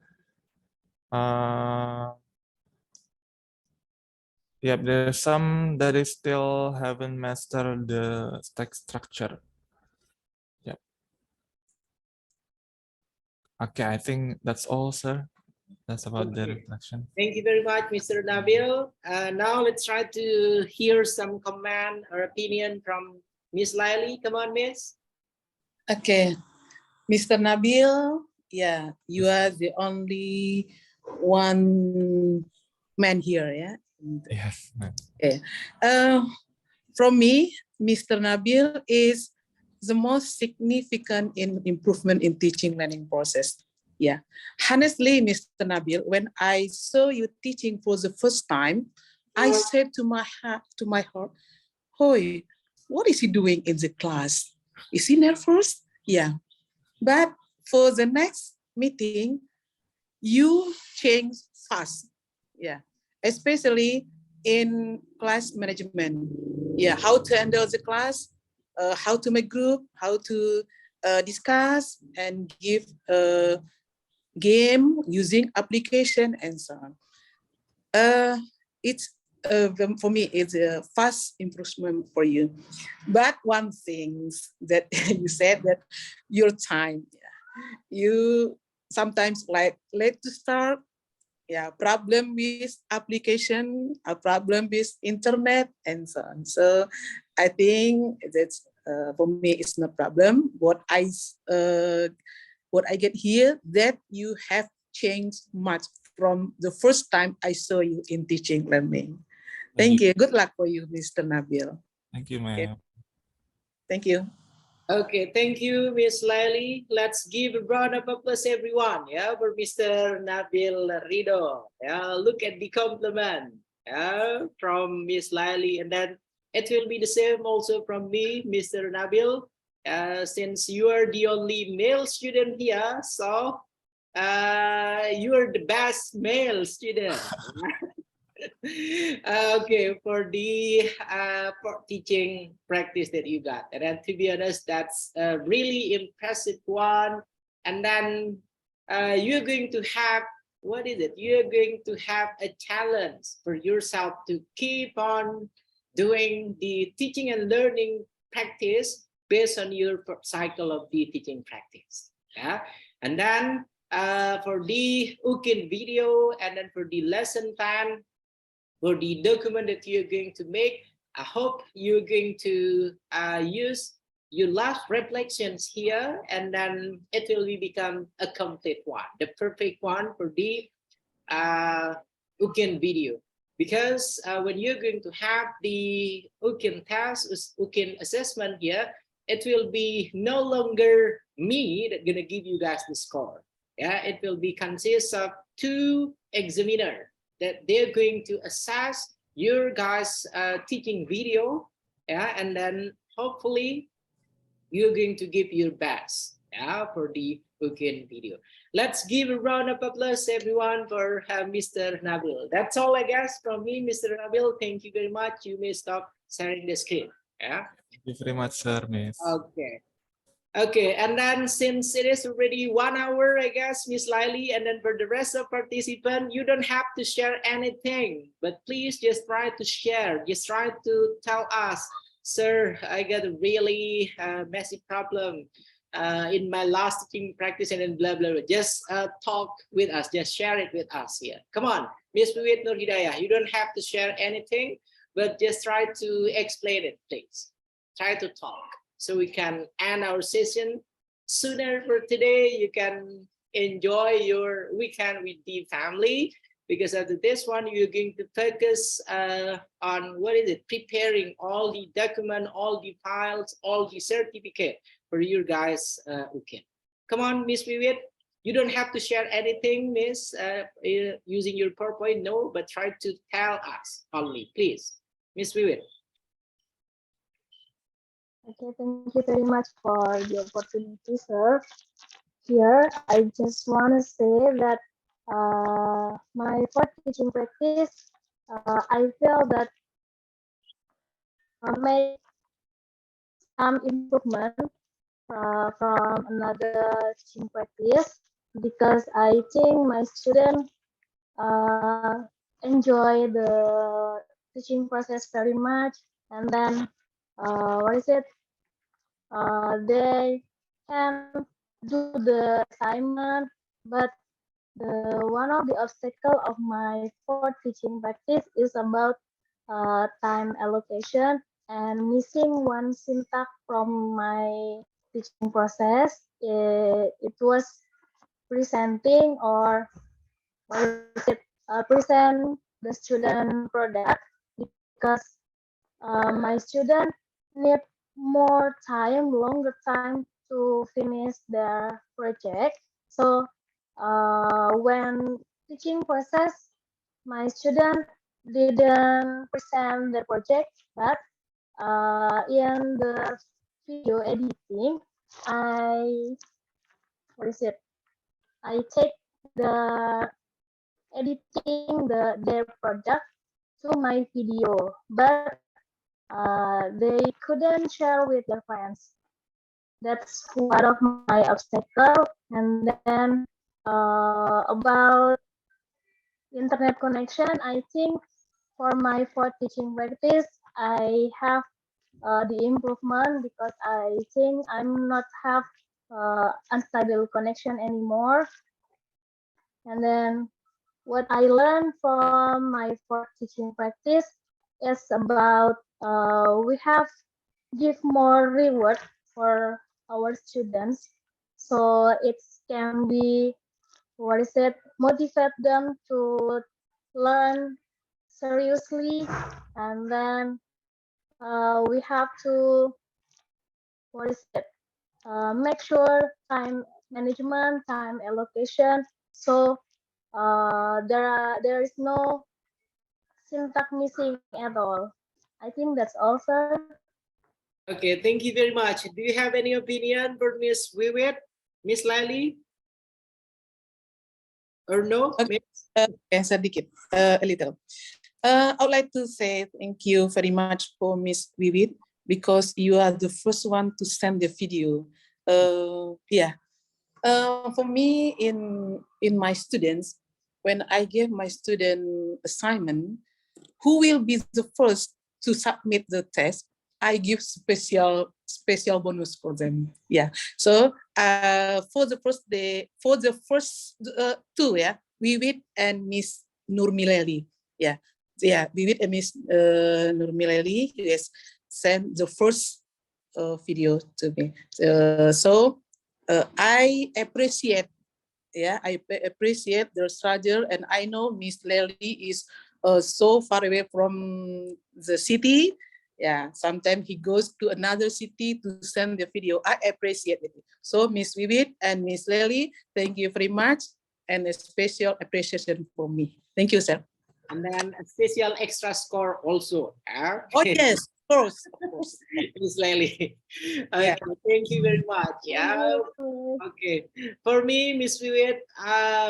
yeah, there's some that is still haven't mastered the text structure. Yeah. Okay, I think that's all, sir. That's about the reflection. Thank you very much, Mr. Nabil. Now let's try to hear some comment or opinion from Miss Laili. Come on, Miss. Okay, Mr. Nabil, yeah, you are the only one man here, yeah? Yes. Okay. From me, Mr. Nabil is the most significant improvement in teaching learning process. Yeah, honestly, Mr. Nabil, when I saw you teaching for the first time, I said to my heart, "Hoy, what is he doing in the class? Is he nervous?" Yeah, but for the next meeting, you change fast. Yeah, especially in class management. Yeah, how to handle the class, how to make group, how to discuss and give a game using application and so on. It's for me, it's a fast improvement for you. But one thing that you said that your time, you sometimes like late to start, yeah, problem with application, a problem with internet and so on. So I think that's for me it's no problem. What I get here that you have changed much from the first time I saw you in teaching learning. Thank you. Good luck for you, Mr. Nabil. Thank you, Okay. ma'am. Thank you. Okay, thank you, Miss Laili. Let's give a round of applause, everyone. Yeah, for Mr. Nabil Rido. Yeah, look at the compliment. Yeah, from Miss Laili, and then it will be the same also from me, Mr. Nabil. Since you are the only male student here, so you are the best male student. Okay, for the for teaching practice that you got, and then to be honest, that's a really impressive one. And then you're going to have, what is it, you're going to have a challenge for yourself to keep on doing the teaching and learning practice based on your cycle of the teaching practice. Yeah, and then for the UKIN video, and then for the lesson plan, for the document that you're going to make, I hope you're going to use your last reflections here, and then it will become a complete one, the perfect one for the UKIN video. Because when you're going to have the UKIN test, UKIN assessment here, it will be no longer me that gonna give you guys the score. Yeah, it will be consist of two examiners that they're going to assess your guys' teaching video, yeah, and then hopefully you're going to give your best, yeah, for the UKIN video. Let's give a round of applause, everyone, for Mr. Nabil. That's all, I guess, from me, Mr. Nabil. Thank you very much. You may stop sharing the screen. Yeah. Thank you very much, sir, miss. Okay. Okay, and then since it is already 1 hour, I guess, Miss Laili, and then for the rest of participants, you don't have to share anything, but please just try to share. Just try to tell us, sir, I got a really massive problem in my last teaching practice, and then blah, blah, blah. Just talk with us, just share it with us here. Come on, Miss Wiwit Nur Hidayah, you don't have to share anything, but just try to explain it, please. Try to talk, so we can end our session sooner for today. You can enjoy your weekend with the family, because after this one, you're going to focus on, what is it, preparing all the document, all the files, all the certificate for your guys' weekend. Come on, Miss Wiwit. You don't have to share anything, Miss, using your PowerPoint, no, but try to tell us only, please. Miss Wiwit. Okay, thank you very much for the opportunity, sir. Here, I just want to say that my first teaching practice, I feel that made some improvement from another teaching practice, because I think my students enjoy the teaching process very much, and then what is it? They can do the assignment, but one of the obstacle of my fourth teaching practice is about time allocation and missing one syntax from my teaching process. It was presenting, or what is it? Present the student product, because my student need more time, longer time to finish their project. So when teaching process, my student didn't present the project, but in the video editing, I what is it? I take the editing their project to my video, but they couldn't share with their friends. That's one of my obstacle. And then about internet connection, I think for my for teaching practice, I have the improvement because I think I'm not have unstable connection anymore. And then what I learned from my for teaching practice is about we have give more reward for our students, so it can be what is it motivate them to learn seriously, and then we have to what is it make sure time management, time allocation, so there is no syntax missing at all. I think that's all, sir. Okay, thank you very much. Do you have any opinion for Miss Wiwit, Miss Lally? Or no? Okay. Sedikit, a little. I would like to say thank you very much for Miss Wiwit, because you are the first one to send the video. For me, in my students, when I give my student assignment, who will be the first to submit the test, I give special bonus for them. Yeah. So for the first day, for the first two, yeah, Wiwit and Miss Nurmileli. Yeah. Yeah, Wiwit and Miss Nurmileli, yes, send the first video to me. I appreciate, yeah, I appreciate their struggle, and I know Miss Lely is so far away from the city. Yeah, sometimes he goes to another city to send the video. I appreciate it. So Miss Wiwit and Miss Lely, thank you very much, and a special appreciation for me. Thank you, sir. And then a special extra score also. Oh yes, of course, of course. Miss Lely. Okay, thank you very much. Yeah. Okay. For me, Miss Wiwit,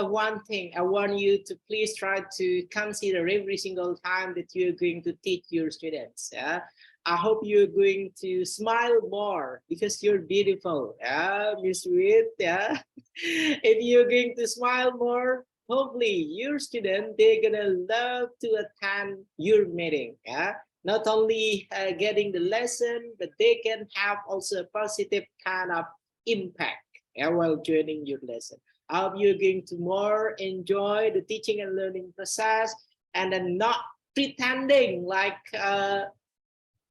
one thing I want you to please try to consider every single time that you're going to teach your students. Yeah. I hope you're going to smile more because you're beautiful. Yeah, Miss Wiwit. Yeah. If you're going to smile more, hopefully your student, they're gonna love to attend your meeting. Yeah. Not only getting the lesson, but they can have also a positive kind of impact, yeah, while joining your lesson. I hope you're going to more enjoy the teaching and learning process, and then not pretending like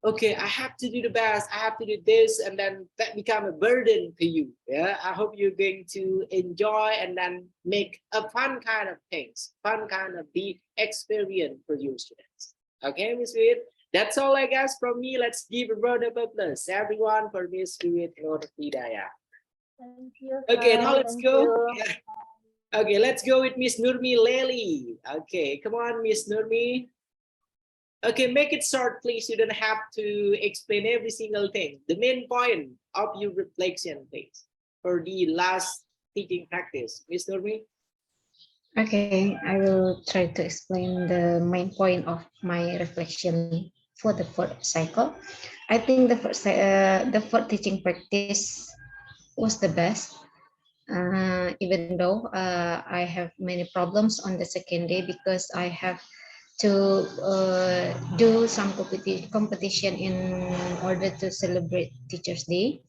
okay, I have to do the best, I have to do this, and then that become a burden to you. Yeah, I hope you're going to enjoy and then make a fun kind of things, fun kind of the experience for your students. Okay, Miss Wiwit, that's all I guess from me. Let's give a round of applause, everyone, for Miss Wiwit Hidayah. Thank you, Okay, sir. now let's Thank go. you. Yeah. Okay, let's go with Miss Nurmi Lely. Okay, come on, Miss Nurmi. Okay, make it short, please. You don't have to explain every single thing. The main point of your reflection, please, for the last teaching practice. Miss Nurmi? Okay, I will try to explain the main point of my reflection for the fourth cycle. I think the fourth teaching practice was the best. Even though I have many problems on the second day because I have to do some competition in order to celebrate Teachers' Day.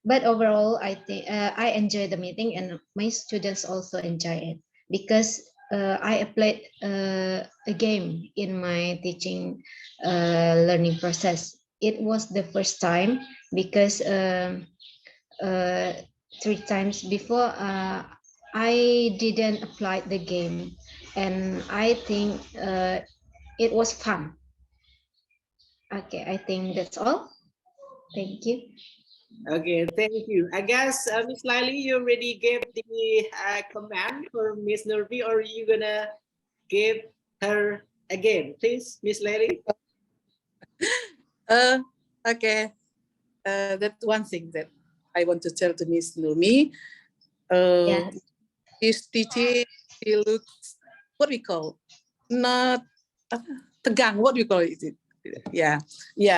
But overall, I think I enjoy the meeting, and my students also enjoy it because I applied a game in my teaching learning process. It was the first time because 3 times before I didn't apply the game, and I think it was fun. Okay, I think that's all. Thank you. Okay, thank you. I guess Miss Lily, you already gave the command for Miss Nurmi, or are you gonna give her again, please, Miss Lily? Okay. That's one thing that I want to tell to Miss Nurmi. Yes. His teaching, he looks, what we call, not tegang, what we call it. Yeah,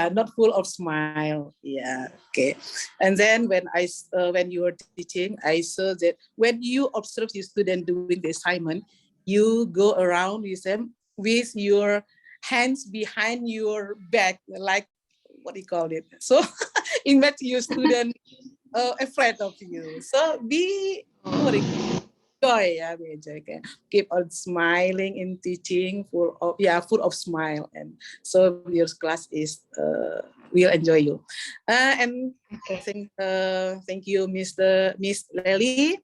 not full of smile. Yeah, okay. And then when you were teaching, I saw that when you observe your student doing the assignment, you go around with them with your hands behind your back, like what do you call it? So it makes your student afraid of you. So be joy, yeah, we enjoy. Keep on smiling in teaching, full of smile, and so your class is will enjoy you. And thank you, Miss Lely.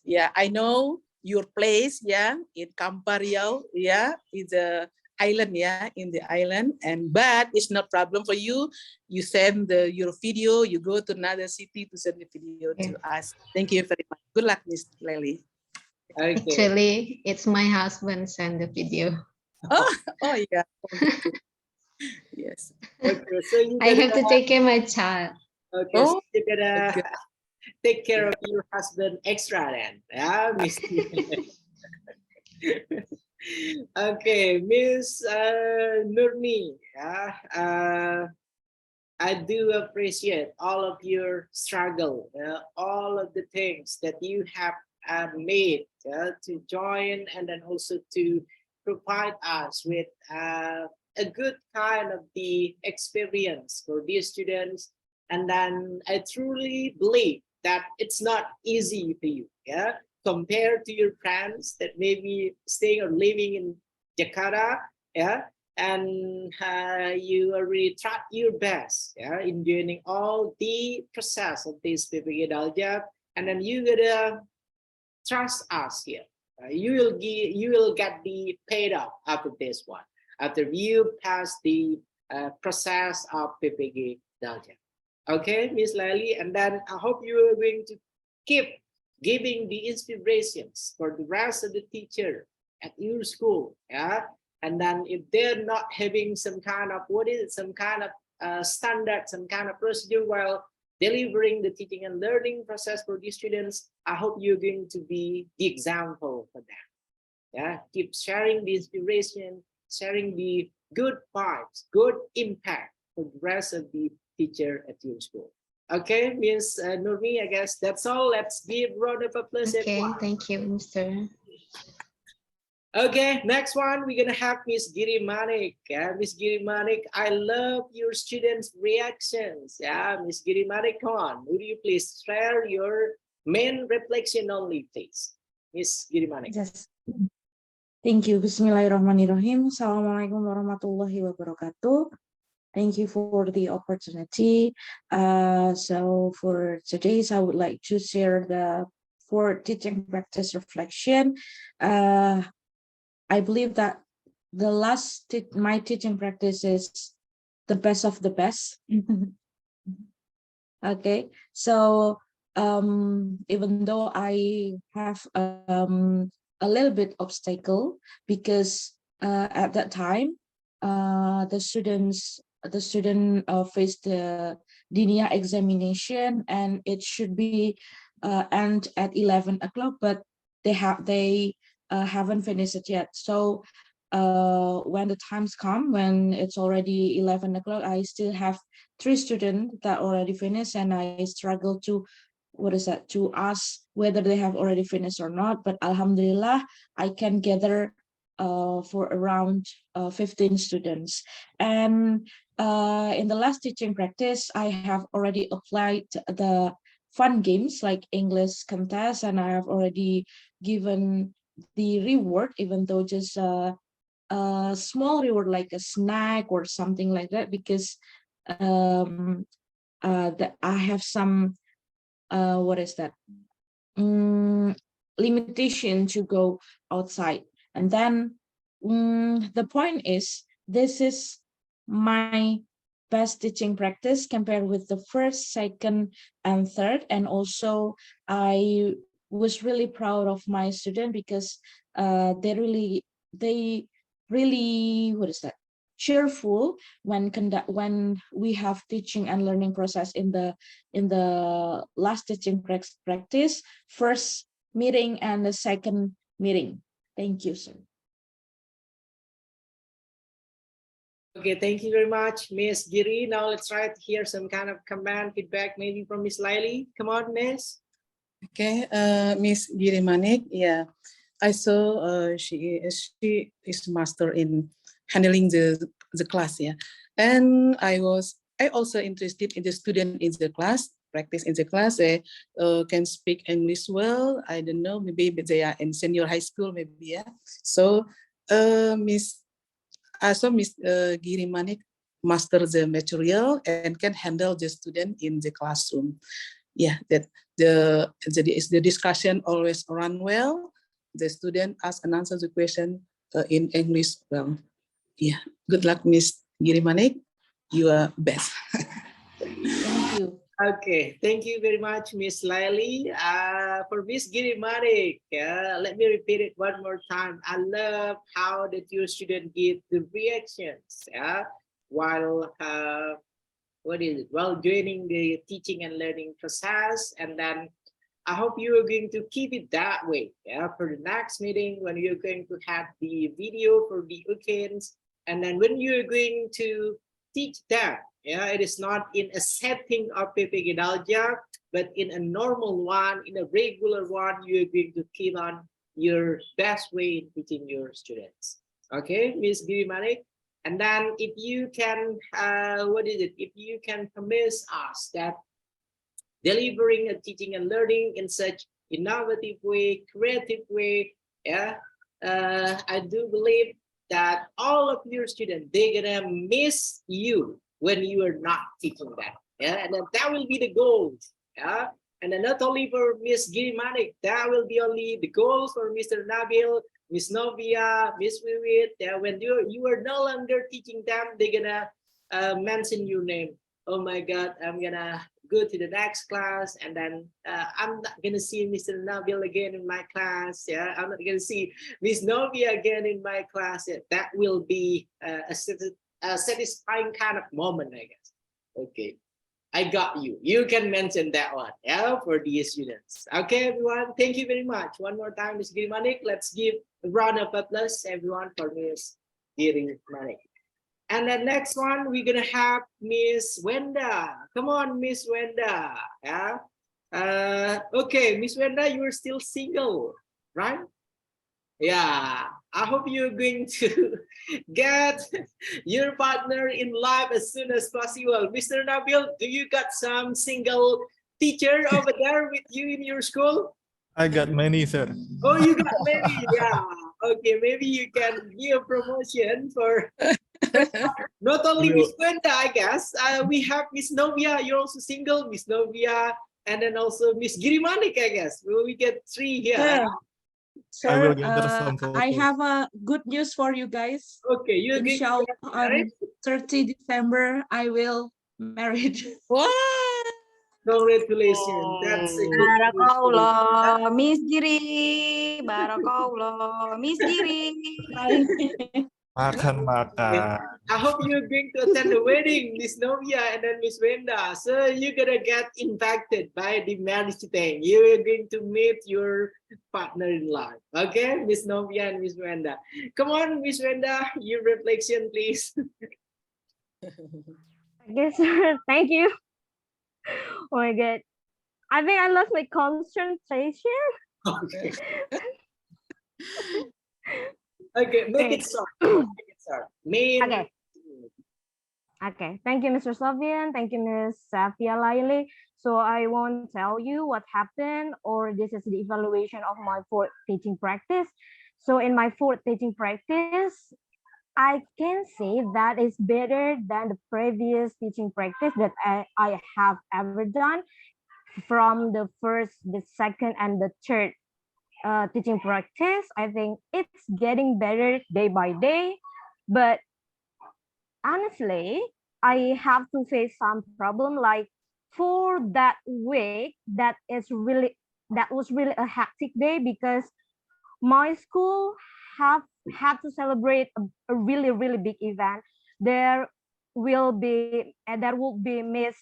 Yeah, I know your place. Yeah, in Kampar Riau. Yeah, it's a island. Yeah, in the island, but it's not problem for you. You send your video. You go to another city to send the video to us. Thank you very much. Good luck, Miss Lely. Okay. Actually, it's my husband send the video. Oh yeah. Yes. Okay, so you I gotta, have to take care of my child. okay, so you gotta okay. take care of your husband extra then. Yeah, Miss. Okay, Miss Nurni. Yeah, I do appreciate all of your struggle, all of the things that you have made to join and then also to provide us with a good kind of the experience for these students. And then I truly believe that it's not easy for you, yeah, compared to your friends that maybe staying or living in Jakarta, yeah, and you already tried your best, yeah, in doing all the process of this PPG Daljab, and then you gotta trust us here. You will get the paid off after this one, after you pass the process of PPG Daljab. Okay, Miss Lily, and then I hope you are going to keep giving the inspirations for the rest of the teacher at your school, yeah. And then if they're not having some kind of standard, some kind of procedure while delivering the teaching and learning process for these students, I hope you're going to be the example for them. Yeah, keep sharing the inspiration, sharing the good vibes, good impact for the rest of the teacher at your school. Okay, Miss Nurmi, I guess that's all. Let's give a round of applause. Okay, thank you, Mr. Okay, next one, we're gonna have Miss Giri Manik. Yeah, Miss Giri Manik, I love your students' reactions. Yeah, Miss Giri Manik, come on. Would you please share your main reflection only, please? Miss Giri Manik. Yes. Thank you. Bismillahirrahmanirrahim. Assalamualaikum warahmatullahi wabarakatuh. Thank you for the opportunity. So for today's, I would like to share the 4 teaching practice reflection. I believe that the my teaching practice is the best of the best. Okay, so even though I have a little bit obstacle because at that time the student faced the DINIA examination and it should be end at 11 o'clock, but they haven't finished it yet. So when the times come, when it's already 11 o'clock, I still have 3 students that already finished, and I struggle to to ask whether they have already finished or not. But alhamdulillah, I can gather for around 15 students. And in the last teaching practice, I have already applied the fun games like English contest, and I have already given the reward, even though just a small reward like a snack or something like that, because I have some limitation to go outside. And then the point is, this is my best teaching practice compared with the first, second, and third. And also I was really proud of my student because they really cheerful when we have teaching and learning process in the last teaching practice. First meeting and the second meeting. Thank you, sir. Okay, thank you very much, Miss Giri. Now let's try to hear some kind of comment, feedback, maybe from Miss Laili. Come on, Miss. Okay, Miss Giri Manik, yeah, I saw she is master in handling the class, yeah, and I also interested in the student in the class, practice in the class. They can speak English well. I don't know, maybe they are in senior high school, maybe, yeah. So, Miss Giri Manik master the material and can handle the student in the classroom. Yeah, that the discussion always run well. The student ask and answer the question in English well. Yeah, good luck, Miss Giri Manik. You are best. Thank you. Okay, thank you very much, Miss Laili. For Miss Giri Manik, let me repeat it one more time. I love how that your student give the reactions, while while joining the teaching and learning process, and then I hope you are going to keep it that way, for the next meeting when you're going to have the video for the weekends, and then when you're going to teach them, it is not in a setting of PPG Daljab, but in a normal one, in a regular one, you're going to keep on your best way in teaching your students. Okay, Miss Giri Manik. And then if you can, if you can promise us that delivering a teaching and learning in such innovative way, creative way, I do believe that all of your students, they're gonna miss you when you are not teaching them. And then that will be the goal. And then not only for Miss Giri Manik, that will be only the goal for Mr. Nabil, Miss Novia, Miss Wiwit. When you are no longer teaching them, they're gonna mention your name. Oh my God, I'm gonna go to the next class, and then I'm not gonna see Mr. Nabil again in my class. I'm not gonna see Miss Novia again in my class. That will be a satisfying kind of moment, I guess. Okay, I got you. You can mention that one, for these students. Okay, everyone. Thank you very much. One more time, Ms. Giri Manik. Let's give a round of applause, everyone, for Ms. Giri Manik. And the next one, we're gonna have Miss Wenda. Come on, Miss Wenda. Okay, Miss Wenda, you're still single, right? Yeah, I hope you're going to get your partner in life as soon as possible. Mr. Nabil, do you got some single teacher over there with you in your school? I got many, sir. Oh, you got many, yeah. Okay, maybe you can give a promotion for not only Miss Wenda, I guess. We have Miss Novia, you're also single, Miss Novia, and then also Miss Giri Manik, I guess. We get 3 here. Sir, I will sir, gather some I photos. have a good news for you guys. Okay, you're going to Inshallah, get married? on 30 December, I will married. Wow. Congratulations. That's a good news for you. Barakallah, Miss Giri. Barakallah, Miss Giri. Makan. I hope you're going to attend the wedding, Miss Novia and then Miss Wenda. So you're gonna get impacted by the marriage thing. You're going to meet your partner in life. Okay, Miss Novia and Miss Wenda. Come on, Miss Wenda, your reflection, please. Okay, sir. Thank you. Oh my God. I think I lost my concentration. Okay. Okay, make it short. Make it short. Okay. Okay, thank you, Mr. Sofian. Thank you, Ms. Safia Laili. So I won't tell you what happened, or this is the evaluation of my 4th teaching practice. So in my 4th teaching practice, I can say that is better than the previous teaching practice that I have ever done. From the 1st, the 2nd, and the 3rd teaching practice, I think it's getting better day by day. But honestly, I have to face some problem, like for that week, that was really a hectic day, because my school have to celebrate a really big event. There will be Miss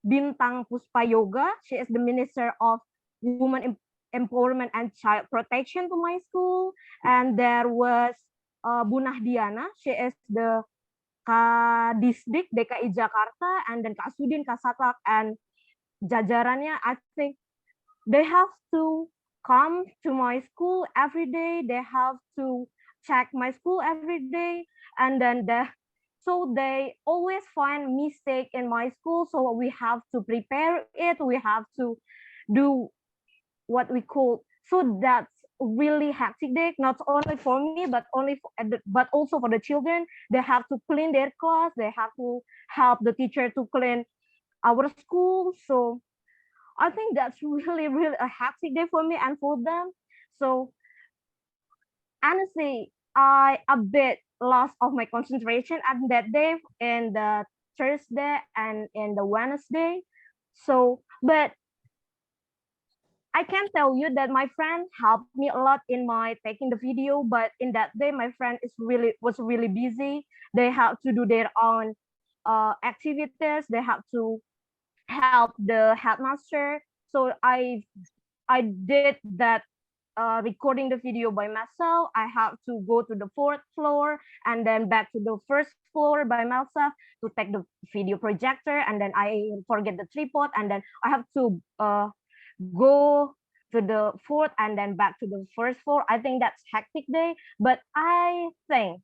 Bintang Puspa Yoga. She is the minister of women empowerment and child protection to my school. And there was Bu Nahdiana, she is the Kadisdik DKI Jakarta, and then Kak Sudin, Kak Satlak, and jajarannya, I think they have to come to my school every day. They have to check my school every day, and then so they always find mistake in my school. So we have to prepare it. We have to do what we call. So that's really hectic day, not only for me, but but also for the children. They have to clean their class. They have to help the teacher to clean our school. So I think that's really, really a hectic day for me and for them. So honestly, I a bit lost of my concentration at that day, in the Thursday and in the Wednesday. So, but I can tell you that my friend helped me a lot in my taking the video. But in that day, my friend was really busy. They had to do their own activities. They had to help the headmaster. So I did that recording the video by myself. I have to go to the 4th floor and then back to the 1st floor by myself to take the video projector, and then I forget the tripod, and then I have to go to the 4th and then back to the 1st floor. I think that's hectic day, but I think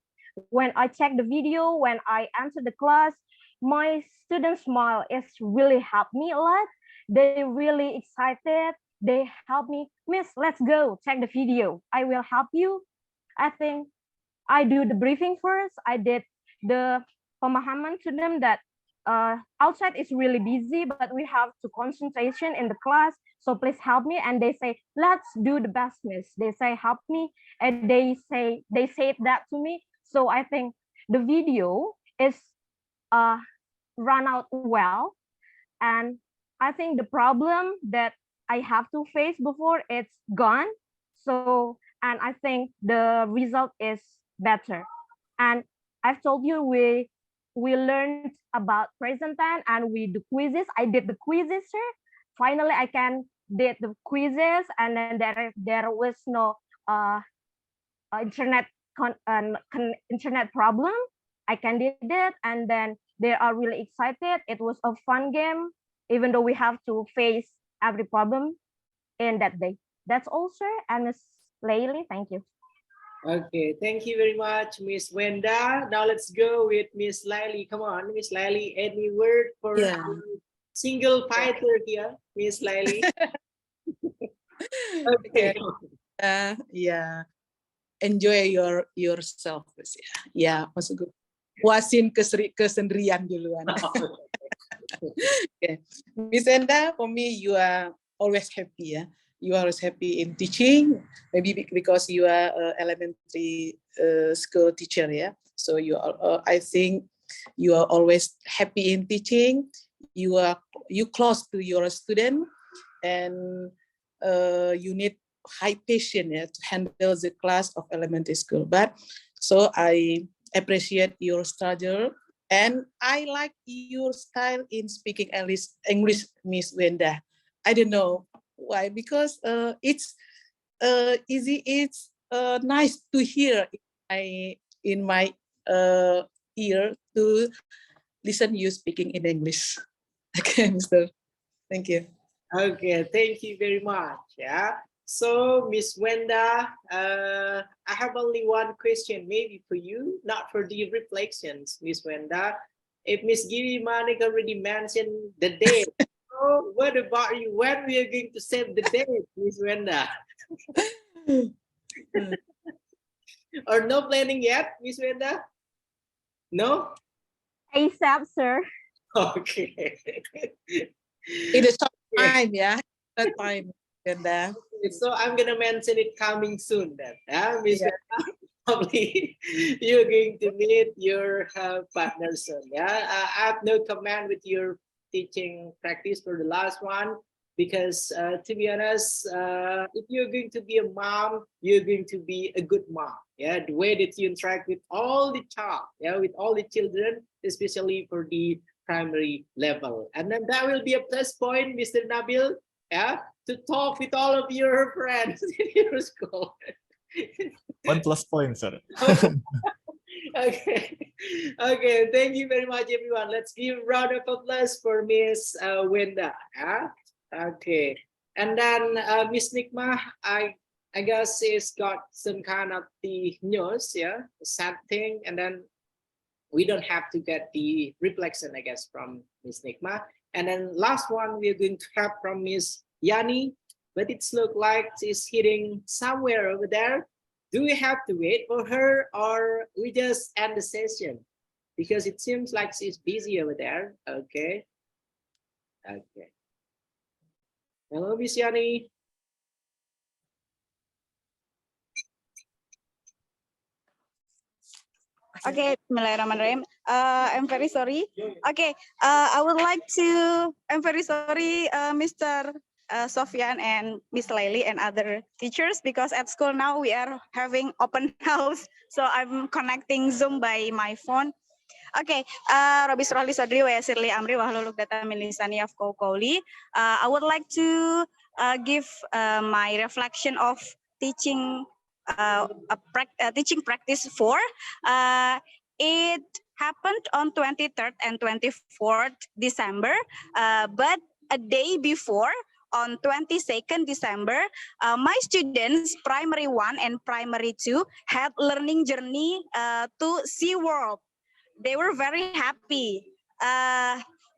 when I check the video, when I enter the class, my student smile is really helped me a lot. They really excited. They help me, Miss, let's go check the video. I will help you. I think I do the briefing first. I did the pemahaman to them that outside is really busy, but we have to concentration in the class. So please help me. And they say, let's do the best, Miss. They say, help me. And they said that to me. So I think the video is run out well. And I think the problem that I have to face before, it's gone. So, and I think the result is better. And I've told you we learned about present time and we do quizzes. I did the quizzes, sir. Finally, I can did the quizzes, and then there was no internet internet problem. I can did it, and then they are really excited. It was a fun game, even though we have to face every problem in that day. That's all, sir. And Miss Layli, thank you. Okay, thank you very much, Miss Wenda. Now let's go with Miss Layli. Come on, Miss Layli, any word for our single fighter here, Miss Layli? Okay. Yeah, enjoy yourself, yeah, maksud gue puasin kesendirian duluan. Okay. Miss Enda, for me, you are always happy, yeah. You are always happy in teaching, maybe because you are elementary school teacher, yeah. So you are, I think you are always happy in teaching. You close to your student, and you need high patience, yeah, to handle the class of elementary school. But so I appreciate your struggle, and I like your style in speaking English, Miss Wenda. I don't know why, because it's easy. It's nice to hear in my ear to listen you speaking in English. Okay, Mister. Thank you. Okay, thank you very much. Yeah. So, Miss Wenda, I have only one question, maybe for you, not for the reflections, Miss Wenda. If Miss Giri Manik already mentioned the date, so what about you? When we are going to save the date, Miss Wenda? Or no planning yet, Miss Wenda? No? ASAP, sir. Okay. In a short time, yeah. That time, Wenda. So I'm gonna mention it coming soon then. Miss Wenda, probably you're going to meet your partner soon. Yeah, I have no comment with your teaching practice for the last one, because to be honest, if you're going to be a mom, you're going to be a good mom. Yeah, the way that you interact with all the child, yeah, with all the children, especially for the primary level, and then that will be a plus point, Mr. Nabil. Yeah, to talk with all of your friends in your school. 1 plus point, sir. Okay, okay. Thank you very much, everyone. Let's give a round of applause for Miss Wenda. Yeah? Okay, and then Miss Nikma, I guess she's got some kind of the news, yeah, sad thing, and then we don't have to get the reflection, I guess, from Miss Nikma. And then last one we're going to have from Miss Yani, but it's look like she's hitting somewhere over there. Do we have to wait for her or we just end the session? Because it seems like she's busy over there. Okay. Okay. Hello, Miss Yani. Okay, Bismillahirrahmanirrahim. I'm very sorry. Okay, I'm very sorry, Mr. Sofian and Miss Laili and other teachers, because at school now we are having open house. So I'm connecting Zoom by my phone. Okay, Rabbi Surali Sadri wa Yasirli Amri wa Hlul 'Uqdatam min lisani yafqahu qawli. I would like to give my reflection of teaching teaching practice 4. It happened on 23rd and 24th December, but a day before, on 22nd December, my students, primary 1 and primary 2, had learning journey to SeaWorld. They were very happy.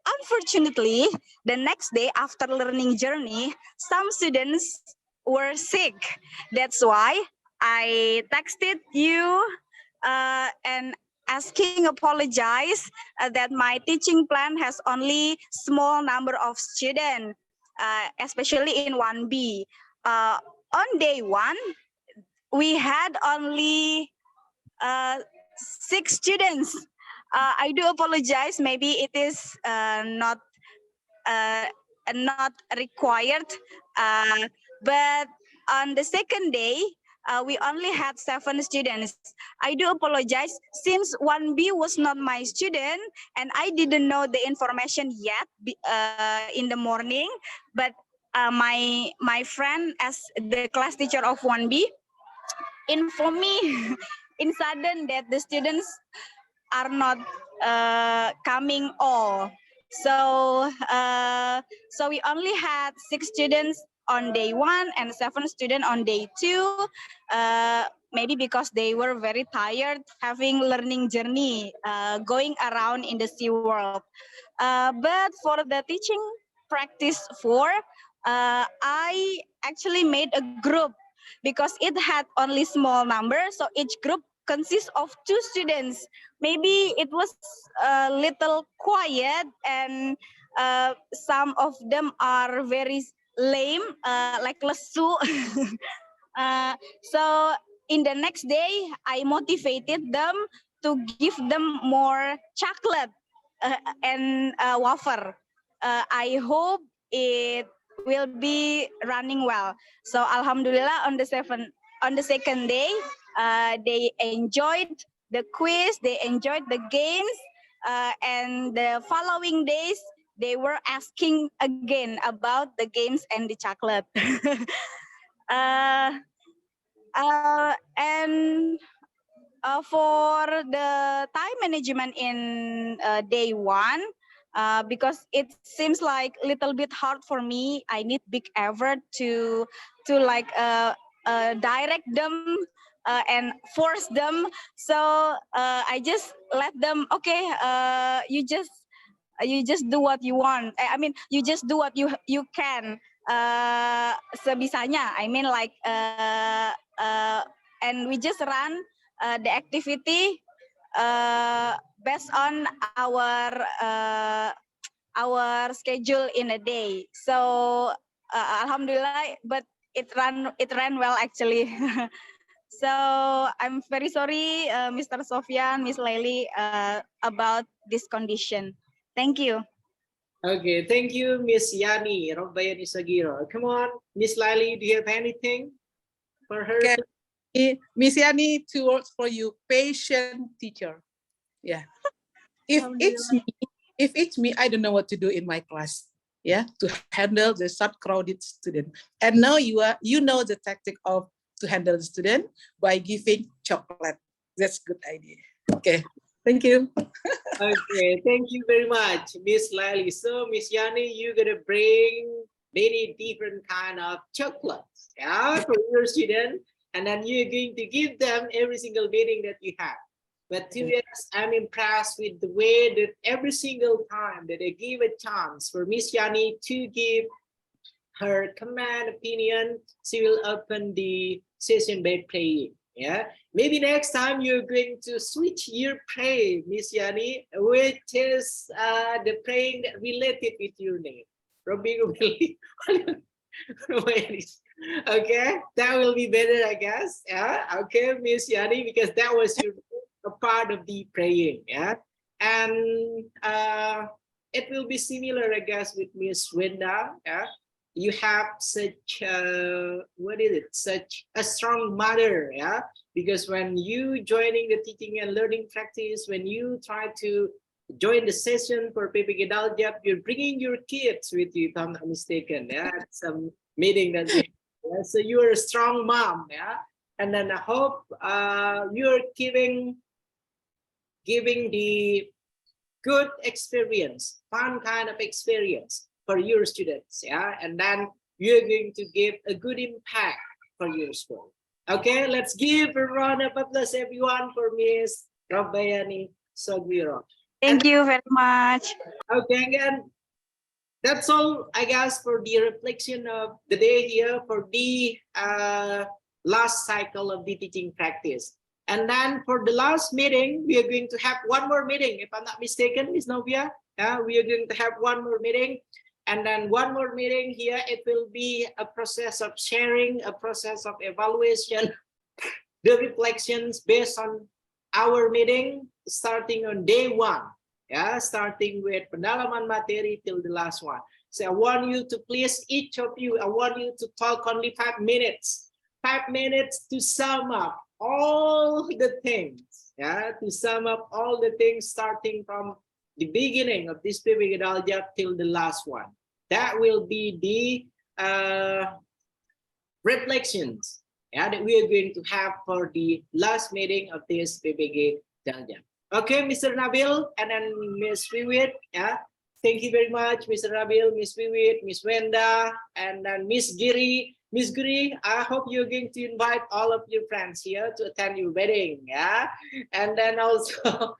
Unfortunately, the next day after learning journey, some students were sick. That's why I texted you and apologize that my teaching plan has only small number of students, especially in 1B. On day 1, we had only 6 students. I do apologize. Maybe it is not required, but on the second day, we only had 7 students. I do apologize since 1B was not my student and I didn't know the information yet in the morning. But my friend, as the class teacher of 1B, informed me in sudden that the students are not coming all. So so we only had 6 students on day 1 and 7 students on day 2. Maybe because they were very tired having learning journey going around in the SeaWorld. But for the teaching practice 4, I actually made a group because it had only small number. So each group consists of 2 students. Maybe it was a little quiet and some of them are very lame, like lesu. So in the next day, I motivated them to give them more chocolate and wafer. I hope it will be running well. So Alhamdulillah, on the second day, they enjoyed the quiz, they enjoyed the games, and the following days, they were asking again about the games and the chocolate. And for the time management in day 1, because it seems like a little bit hard for me. I need big effort to like direct them and force them. So I just let them. Okay, you just do what you want. I mean, you just do what you can. Sebisanya. I mean, like and we just run the activity based on our schedule in a day. So alhamdulillah, but it ran well actually. So I'm very sorry, Mr. Sofian, Miss Laili, about this condition. Thank you. Okay, thank you, Miss Yani Robbayani Sagiro. Come on, Miss Laili, do you have anything for her? Okay. Miss Yani, 2 words for you: patient teacher. Yeah. If it's me, I don't know what to do in my class. yeah, to handle the short crowded student. And now you know the tactic of to handle the student by giving chocolate. That's good idea. Okay, thank you. Okay, thank you very much, Miss Lily. So, Miss Yani, you're gonna bring many different kind of chocolates, yeah, for your student, and then you're going to give them every single meeting that you have. But to be honest, I'm impressed with the way that every single time that they give a chance for Miss Yani to give her command opinion, she will open the session by praying. Yeah, maybe next time you're going to switch your prayer, Miss Yani, which is the praying that related with your name. Okay, that will be better, I guess. Yeah, okay, Miss Yani, because that was your a part of the praying. Yeah, and it will be similar, I guess, with Miss Wenda. Yeah, you have such such a strong mother, yeah, because when you joining the teaching and learning practice, when you try to join the session for PPG Daljab, you're bringing your kids with you, if I'm not mistaken. Yeah, some meeting that we yeah, so you're a strong mom, yeah, and then I hope you're giving the good experience, fun kind of experience for your students, yeah, and then you're going to give a good impact for your school. Okay, let's give a round of applause, everyone, for Miss Rabayani Sogwiro. Thank you very much. Okay, again, that's all, I guess, for the reflection of the day here for the last cycle of the teaching practice. And then for the last meeting, we are going to have one more meeting, if I'm not mistaken, Miss Novia. We are going to have one more meeting. And then one more meeting here, it will be a process of sharing, a process of evaluation, the reflections based on our meeting, starting on day one. Yeah, starting with Pengalaman materi till the last one. So I want you to please, each of you, I want you to talk only 5 minutes. 5 minutes to sum up all the things, yeah, to sum up all the things starting from the beginning of this PPG Daljab till the last one. That will be the reflections, yeah, that we are going to have for the last meeting of this PPG Daljab. Okay, Mr. Nabil and then Miss Wiwit, yeah. Thank you very much, Mr. Nabil, Miss Wiwit, Miss Wenda, and then Miss Giri. Miss Giri, I hope you're going to invite all of your friends here to attend your wedding, yeah? And then also,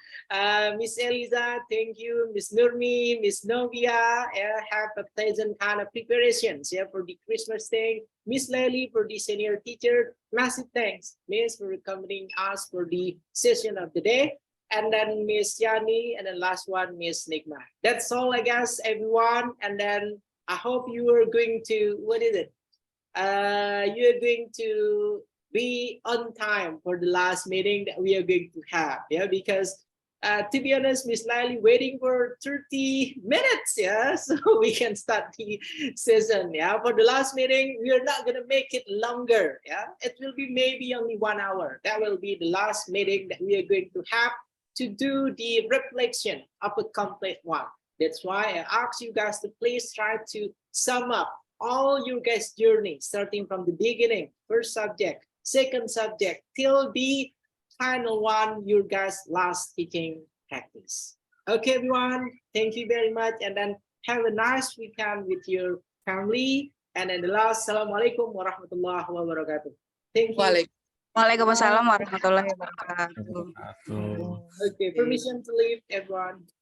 Miss Eliza, thank you. Miss Nurmi, Miss Novia, yeah, have a pleasant kind of preparations, yeah, for the Christmas thing. Miss Lely for the senior teacher, massive thanks, Miss, for accompanying us for the session of the day. And then Miss Yani, and then last one, Miss Nigma. That's all, I guess, everyone. And then I hope you are going to, what is it? You're going to be on time for the last meeting that we are going to have, yeah, because to be honest, Miss Lily waiting for 30 minutes, yeah, so we can start the session, yeah. For the last meeting, we are not gonna make it longer, yeah. It will be maybe only 1 hour. That will be the last meeting that we are going to have to do the reflection of a complete one. That's why I ask you guys to please try to sum up all your guys' journey, starting from the beginning, first subject, second subject, till the final one, your guys' last teaching practice. Okay, everyone, thank you very much. And then have a nice weekend with your family. And then the last, Assalamualaikum warahmatullahi wabarakatuh. Thank you. Waalaikumsalam warahmatullahi wabarakatuh. Okay, permission to leave, everyone.